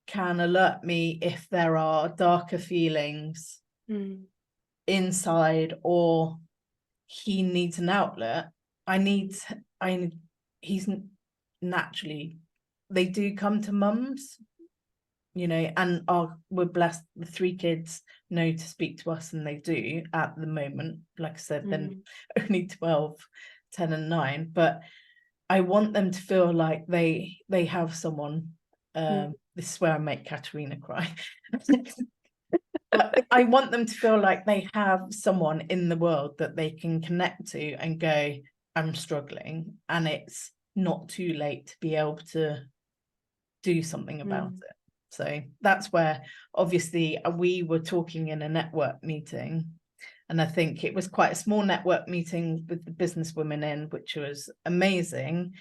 can alert me if there are darker feelings inside, or he needs an outlet. He's naturally, they do come to mums, you know, and we're blessed, the 3 kids know to speak to us, and they do at the moment. Like I said, then only 12, 10 and 9, but I want them to feel like they have someone. This is where I make Katerina cry. But I want them to feel like they have someone in the world that they can connect to and go, I'm struggling, and it's not too late to be able to do something about it. So that's where, obviously, we were talking in a network meeting, and I think it was quite a small network meeting with the businesswomen in, which was amazing.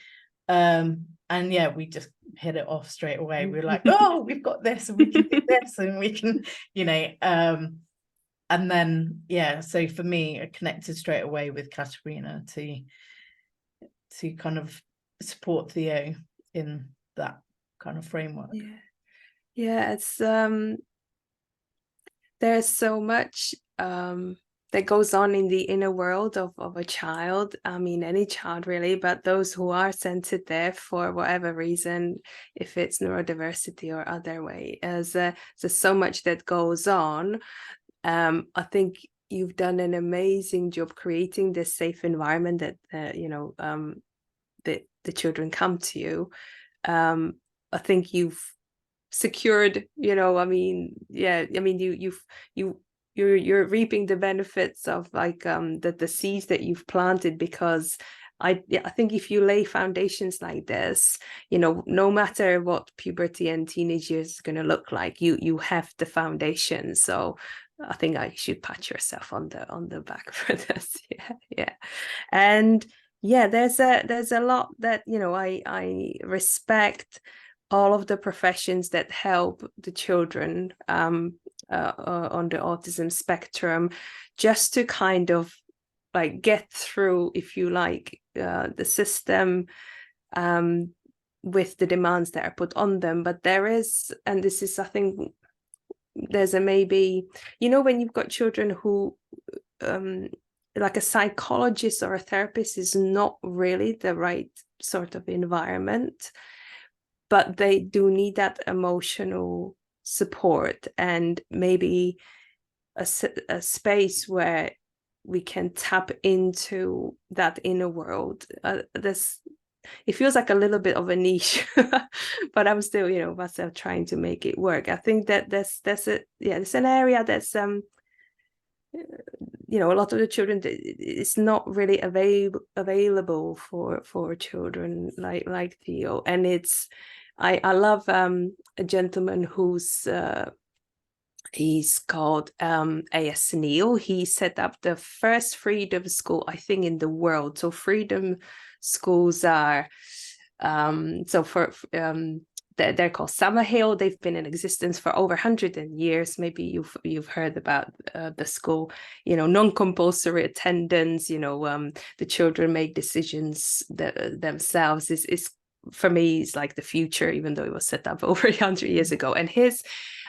And yeah, we just hit it off straight away. We were like, oh, we've got this, and we can do this, and we can, you know, and then yeah, so for me, I connected straight away with Katerina to kind of support Theo in that kind of framework. It's there's so much that goes on in the inner world of a child. I mean, any child really, but those who are sensitive for whatever reason, if it's neurodiversity or other way, there's so much that goes on. I think you've done an amazing job creating this safe environment that you know, that the children come to you. I think you've secured, you know, I mean, yeah, I mean, you're reaping the benefits of like the seeds that you've planted, because I think if you lay foundations like this, you know, no matter what puberty and teenage years is going to look like, you have the foundation. So I think I should pat yourself on the back for this. Yeah. And yeah, there's a lot that, you know, I respect all of the professions that help the children on the autism spectrum, just to kind of like get through, if you like, the system with the demands that are put on them. But there is, and this is, I think, there's a maybe, you know, when you've got children who like a psychologist or a therapist is not really the right sort of environment, but they do need that emotional support, and maybe a space where we can tap into that inner world. It feels like a little bit of a niche, but I'm still, you know, myself trying to make it work. I think that there's an area that's you know, a lot of the children, it's not really available for children like Theo. And it's, I love a gentleman who's he's called A.S. Neil. He set up the first freedom school, I think, in the world. So freedom schools are they're called Summerhill. They've been in existence for over 100 years. Maybe you've heard about the school. You know, non-compulsory attendance. You know, the children make decisions themselves. Is for me, it's like the future, even though it was set up over 100 years ago. And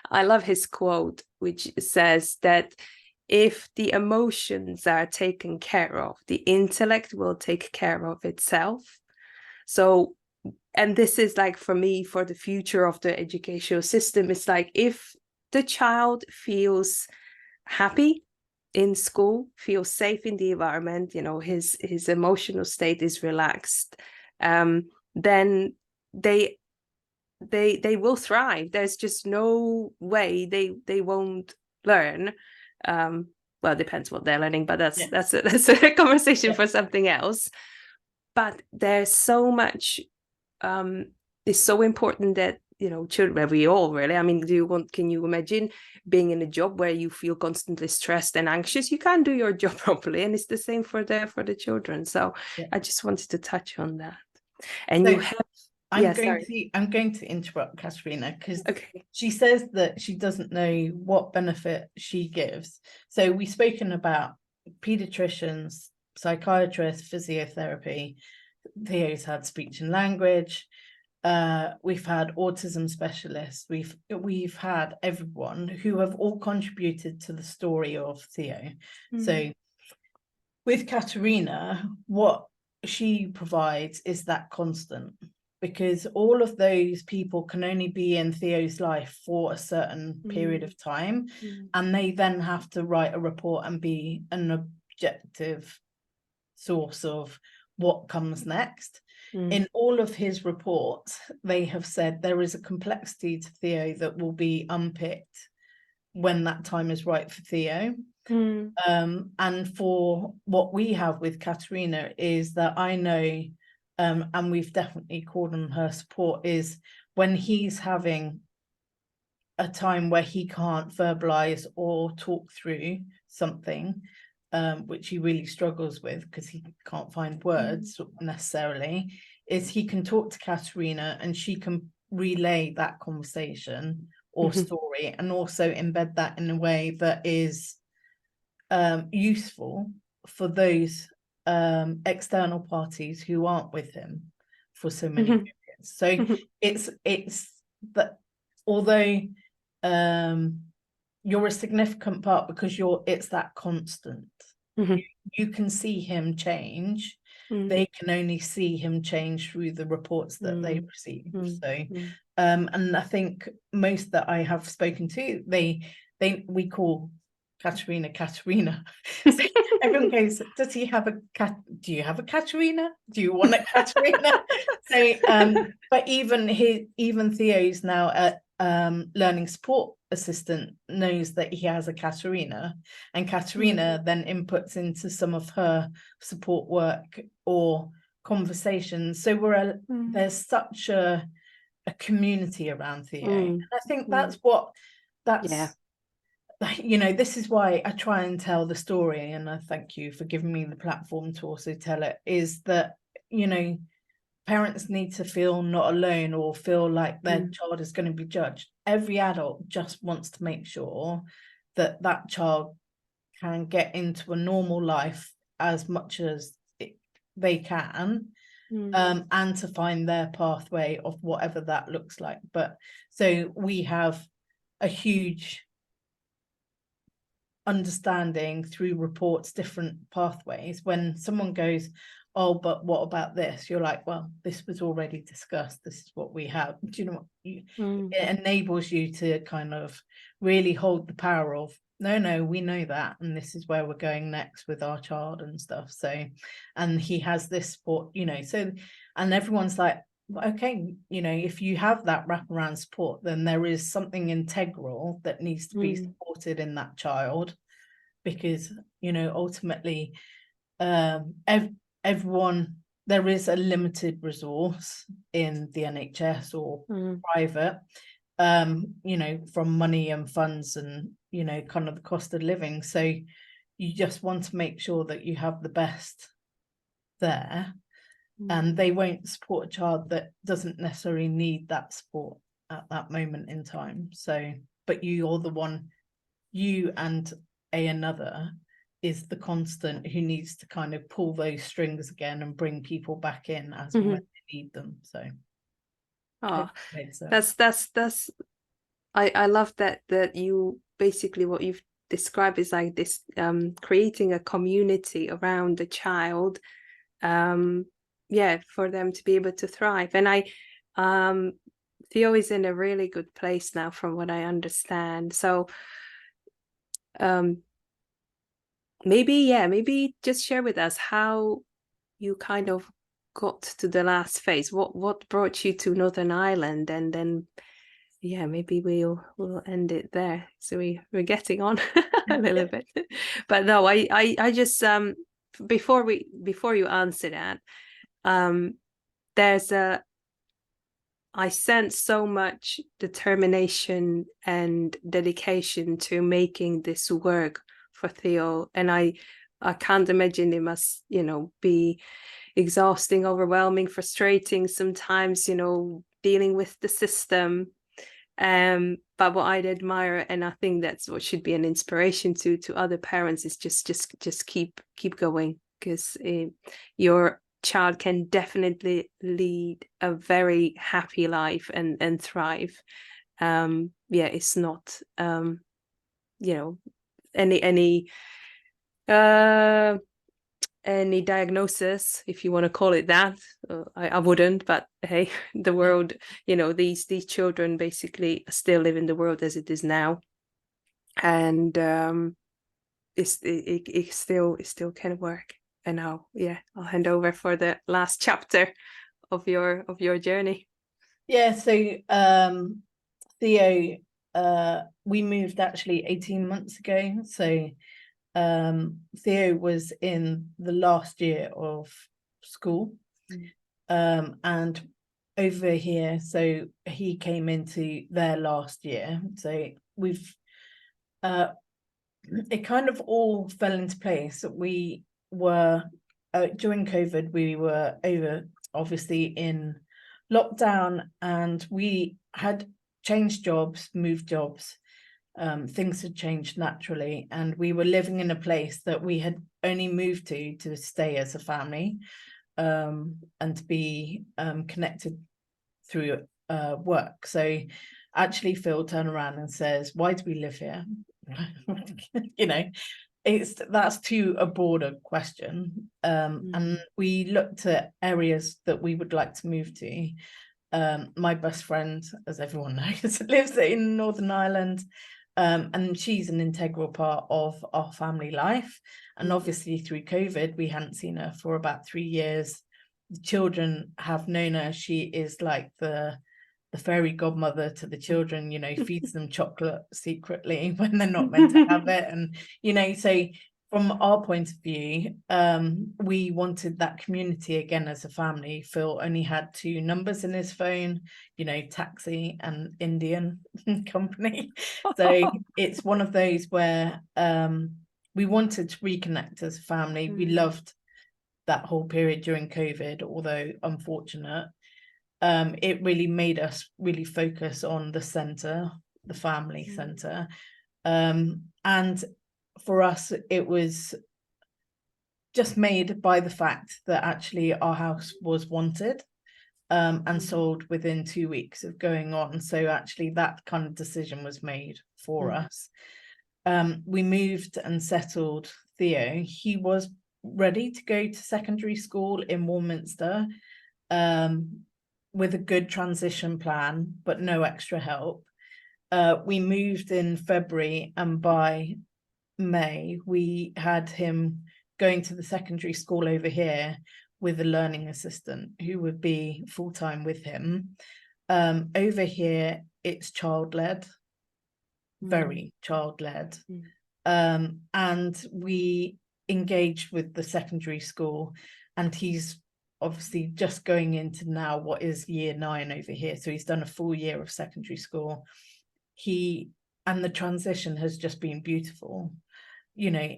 I love his quote, which says that if the emotions are taken care of, the intellect will take care of itself. So, and this is like, for me, for the future of the educational system, it's like if the child feels happy in school, feels safe in the environment, you know, his emotional state is relaxed, then they will thrive. There's just no way they won't learn. Well, it depends what they're learning, but that's a conversation for something else. But there's so much, it's so important that, you know, children, we all really, I mean, can you imagine being in a job where you feel constantly stressed and anxious? You can't do your job properly. And it's the same for the children. So I just wanted to touch on that. And so, you have, I'm going to interrupt Katerina, because she says that she doesn't know what benefit she gives. So we've spoken about pediatricians, psychiatrists, physiotherapy. Theo's had speech and language. We've had autism specialists. We've had everyone who have all contributed to the story of Theo. So with Katerina, what she provides is that constant, because all of those people can only be in Theo's life for a certain period of time, and they then have to write a report and be an objective source of what comes next. In all of his reports, they have said there is a complexity to Theo that will be unpicked when that time is right for Theo. And for what we have with Katerina is that I know, and we've definitely called on her support, is when he's having a time where he can't verbalize or talk through something, which he really struggles with because he can't find words necessarily, is he can talk to Katerina and she can relay that conversation or story, and also embed that in a way that is useful for those external parties who aren't with him for so many periods. So it's that although you're a significant part, because it's that constant. You can see him change. They can only see him change through the reports that they receive. So and I think most that I have spoken to, we call Katerina. So everyone goes, does he have a cat? Do you have a Katerina? Do you want a Katerina? So but even Theo's now at learning support assistant knows that he has a Katerina, and Katerina then inputs into some of her support work or conversations. So there's such a community around Theo. And I think that's you know, this is why I try and tell the story, and I thank you for giving me the platform to also tell it, is that, you know, parents need to feel not alone or feel like their child is going to be judged. Every adult just wants to make sure that that child can get into a normal life as much as they can, and to find their pathway of whatever that looks like. But so we have a huge understanding through reports, different pathways. When someone goes, oh, but what about this? You're like, well, this was already discussed. This is what we have. Do you know what? It enables you to kind of really hold the power of, no, we know that, and this is where we're going next with our child and stuff. So, and he has this support, you know, so, and everyone's like, okay, you know, if you have that wraparound support, then there is something integral that needs to be supported in that child, because, you know, ultimately, everyone, there is a limited resource in the NHS or private, you know, from money and funds and, you know, kind of the cost of living. So you just want to make sure that you have the best there, and they won't support a child that doesn't necessarily need that support at that moment in time. So, but you're the one, you and another is the constant who needs to kind of pull those strings again and bring people back in as and when they need them. So that's I love that you basically, what you've described is like this, creating a community around the child, for them to be able to thrive. And Theo is in a really good place now from what I understand. So maybe just share with us how you kind of got to the last phase. What brought you to Northern Ireland, and then maybe we'll end it there. So we're getting on a little bit. But no, I just before you answer that, I sense so much determination and dedication to making this work for Theo, and I can't imagine it must, you know, be exhausting, overwhelming, frustrating sometimes, you know, dealing with the system. But what I'd admire, and I think that's what should be an inspiration to other parents, is just keep going, because your child can definitely lead a very happy life and thrive. It's not you know, any diagnosis, if you want to call it that. I wouldn't, but hey, the world, you know, these children basically still live in the world as it is now, and it still can work. And I'll hand over for the last chapter of your journey. So Theo, we moved actually 18 months ago. So Theo was in the last year of school, and over here, so he came into their last year. So we've it kind of all fell into place. We were during COVID, we were obviously in lockdown, and we had changed jobs, moved jobs. Things had changed naturally, and we were living in a place that we had only moved to stay as a family, and to be connected through work. So actually Phil turned around and says, why do we live here? You know, that's too a broader question. And we looked at areas that we would like to move to. My best friend, as everyone knows, lives in Northern Ireland, and she's an integral part of our family life. And obviously through COVID, we hadn't seen her for about 3 years. The children have known her. She is like the fairy godmother to the children, you know, feeds them chocolate secretly when they're not meant to have it. And, you know, so from our point of view, we wanted that community again as a family. Phil only had 2 numbers in his phone, you know, taxi and Indian company. So it's one of those where we wanted to reconnect as a family. We loved that whole period during COVID, although unfortunate. It really made us really focus on the center, the family center. And for us, it was just made by the fact that actually our house was wanted and sold within 2 weeks of going on. So actually that kind of decision was made for us. We moved and settled Theo. He was ready to go to secondary school in Warminster with a good transition plan, but no extra help. We moved in February, and by May, we had him going to the secondary school over here with a learning assistant who would be full-time with him. Over here, it's child-led, very child-led. And we engaged with the secondary school, and he's obviously just going into now what is year 9 over here. So he's done a full year of secondary school. And the transition has just been beautiful. You know,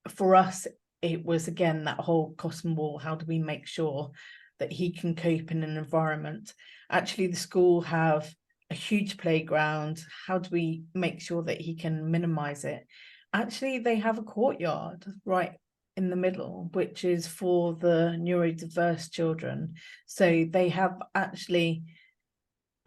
for us, it was again that whole cotton wool. How do we make sure that he can cope in an environment? Actually, the school have a huge playground. How do we make sure that he can minimize it? Actually, they have a courtyard right in the middle, which is for the neurodiverse children. So they have actually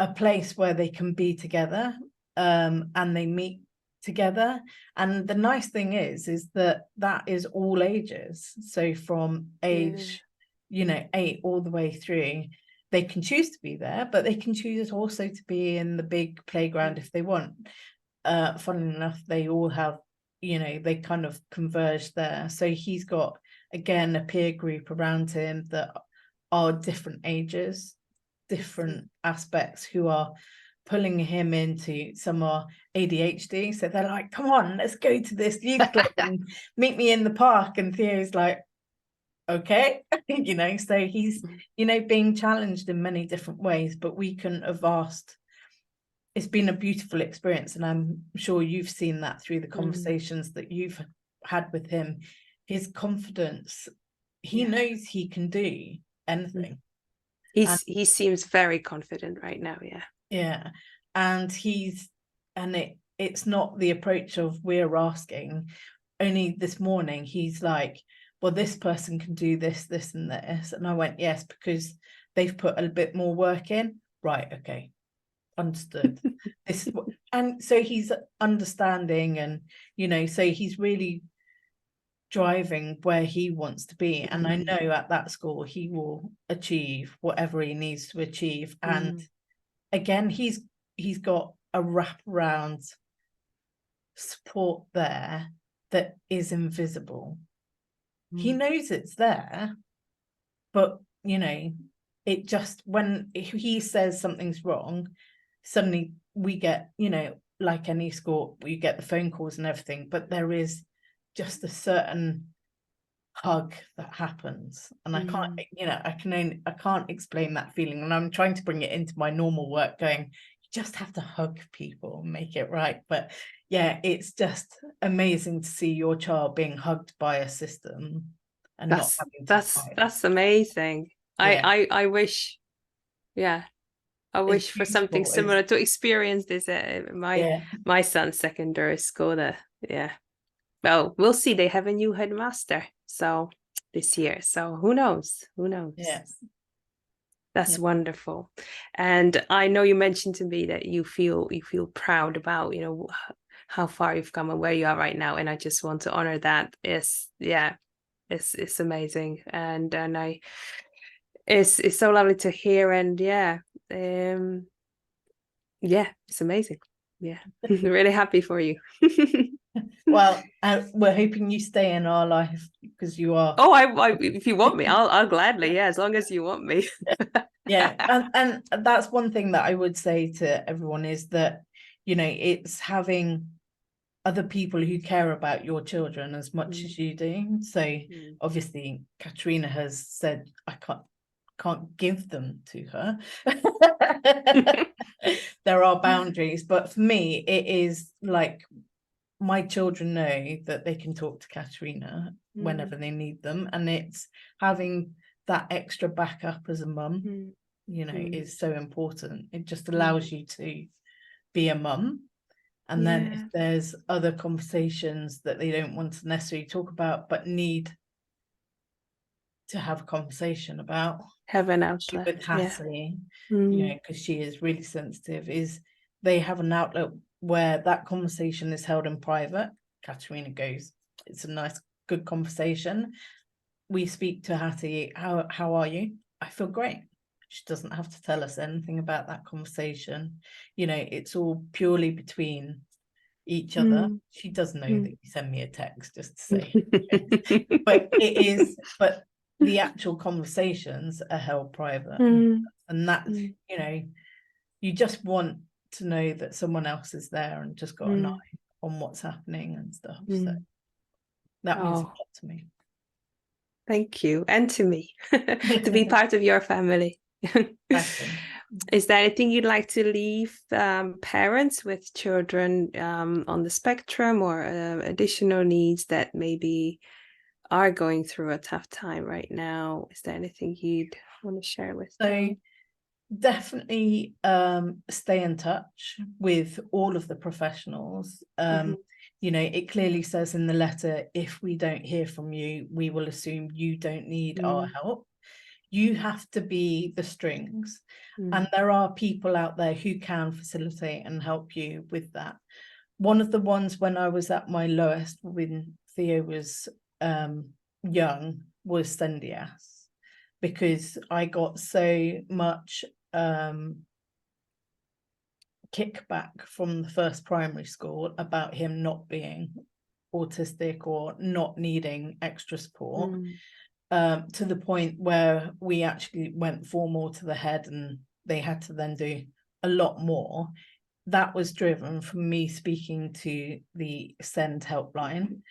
a place where they can be together, and they meet together. And the nice thing is that is all ages. So from age, 8 all the way through, they can choose to be there, but they can choose also to be in the big playground if they want. Funnily enough, they all have, they kind of converge there. So he's got, again, a peer group around him that are different ages, different aspects, who are pulling him into. Some are ADHD, so they're like, come on, let's go to this youth club and meet me in the park. And Theo's like, okay. So he's being challenged in many different ways, but we couldn't have asked. It's been a beautiful experience, and I'm sure you've seen that through the conversations that you've had with him. His confidence, he knows he can do anything. He seems very confident right now. And it's not the approach of we're asking. Only this morning he's like, well, this person can do this, this and this. And I went, yes, because they've put a bit more work in. Right, okay, understood. This is what, and so he's understanding, and so he's really driving where he wants to be. And I know at that school he will achieve whatever he needs to achieve. And again, he's got a wraparound support there that is invisible. He knows it's there, but it just, when he says something's wrong, suddenly we get, like any school, you get the phone calls and everything, but there is just a certain hug that happens. And I can't, I can't explain that feeling. And I'm trying to bring it into my normal work, going, you just have to hug people and make it right. But yeah, it's just amazing to see your child being hugged by a system and not having to fight. That's amazing. I wish, I wish for something similar to experience this at my son's secondary school. Well, we'll see. They have a new headmaster this year. So who knows? Yes. That's wonderful. And I know you mentioned to me that you feel proud about, how far you've come and where you are right now. And I just want to honor that. It's amazing. And it's so lovely to hear. And it's amazing. Really happy for you. Well, we're hoping you stay in our life, because you are. Oh, I if you want me, I'll gladly, as long as you want me. And that's one thing that I would say to everyone, is that it's having other people who care about your children as much as you do. So obviously Katrina has said I can't give them to her. There are boundaries, but for me it is like, my children know that they can talk to Katrina whenever they need them, and it's having that extra backup as a mum is so important. It just allows you to be a mum. And then if there's other conversations that they don't want to necessarily talk about but need to have a conversation about Have an outlet. with Hattie, Yeah. you know, because she is really sensitive, is they have an outlet where that conversation is held in private. Katerina goes, it's a nice, good conversation. We speak to Hattie, how are you? I feel great. She doesn't have to tell us anything about that conversation. You know, it's all purely between each other. She does know that you send me a text just to say, but the actual conversations are held private. And that, you know, you just want to know that someone else is there and just got an eye on what's happening and stuff. So that means a lot to me. Thank you. And to me, to be part of your family. Is there anything you'd like to leave parents with children on the spectrum or additional needs that maybe are going through a tough time right now? Is there anything you'd want to share with them? Definitely stay in touch with all of the professionals. You know, it clearly says in the letter, if we don't hear from you, we will assume you don't need our help. You have to be the strings. And there are people out there who can facilitate and help you with that. One of the ones when I was at my lowest, when Theo was young, was Sendias, because I got so much kickback from the first primary school about him not being autistic or not needing extra support, to the point where we actually went formal to the head and they had to then do a lot more. That was driven from me speaking to the SEND helpline,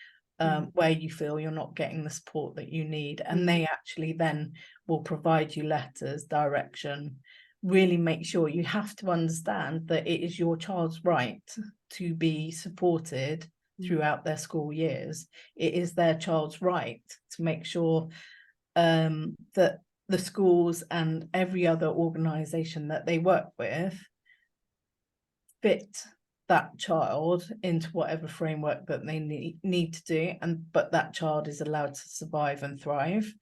where you feel you're not getting the support that you need, and they actually then will provide you letters, direction. Really make sure, you have to understand that it is your child's right to be supported throughout their school years. It is their child's right to make sure that the schools and every other organisation that they work with fit that child into whatever framework that they need to do, but that child is allowed to survive and thrive.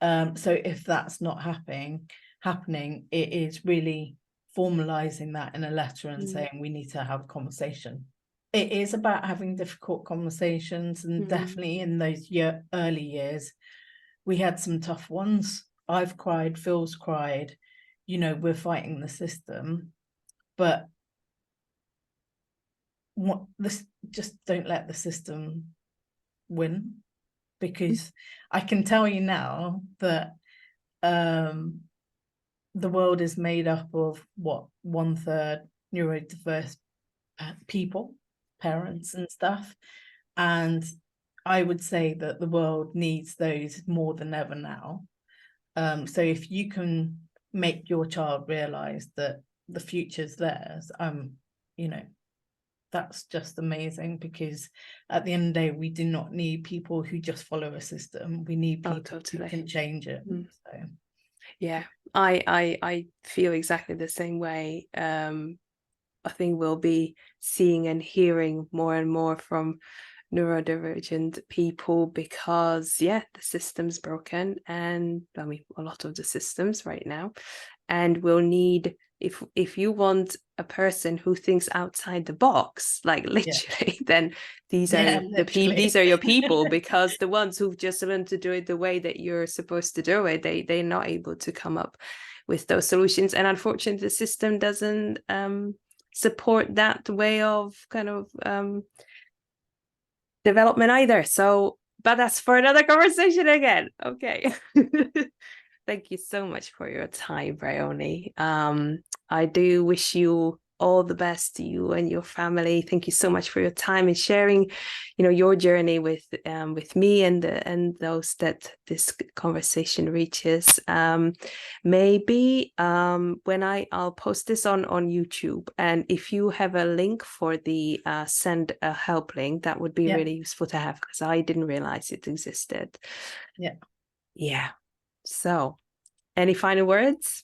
So if that's not happening, it is really formalizing that in a letter and saying we need to have a conversation. It is about having difficult conversations, and definitely in those early years we had some tough ones. I've cried, Phil's cried, you know, we're fighting the system, but just don't let the system win, because I can tell you now that the world is made up of what, 1/3 neurodiverse people, parents and stuff, and I would say that the world needs those more than ever now. So if you can make your child realize that the future's theirs, you know, that's just amazing, because at the end of the day, we do not need people who just follow a system. We need people who can change it. So yeah, I feel exactly the same way. I think we'll be seeing and hearing more and more from neurodivergent people, because the system's broken, and I mean a lot of the systems right now, and we'll need, if you want a person who thinks outside the box, like literally, then these are these are your people, because the ones who've just learned to do it the way that you're supposed to do it, they're not able to come up with those solutions, and unfortunately the system doesn't support that way of kind of development either. So, but that's for another conversation again. Okay. Thank you so much for your time, Brioni. I do wish you all the best, to you and your family. Thank you so much for your time and sharing, you know, your journey with me and those that this conversation reaches. Maybe when I'll post this on YouTube, and if you have a link for the send a help link, that would be really useful to have, because I didn't realize it existed. Yeah. So, any final words?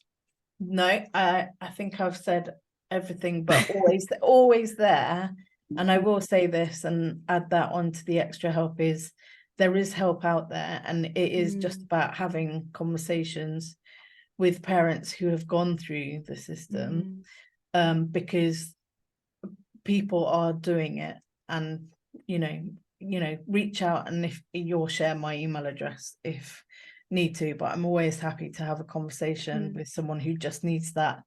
No, I think I've said everything, but always there. And I will say this and add that on to the extra help, is there is help out there, and it is just Mm. about having conversations with parents who have gone through the system, because people are doing it. And reach out, and if you'll share my email address if need to, but I'm always happy to have a conversation with someone who just needs that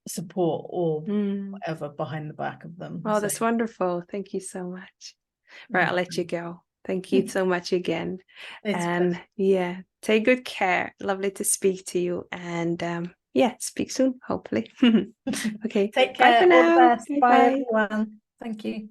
support or whatever behind the back of them. Oh, that's wonderful. Thank you so much. Right, I'll let you go. Thank you so much again. And yeah, take good care. Lovely to speak to you. And yeah, speak soon, hopefully. Okay. Take care. Bye for All the now. best. Bye, Bye. everyone. Thank you.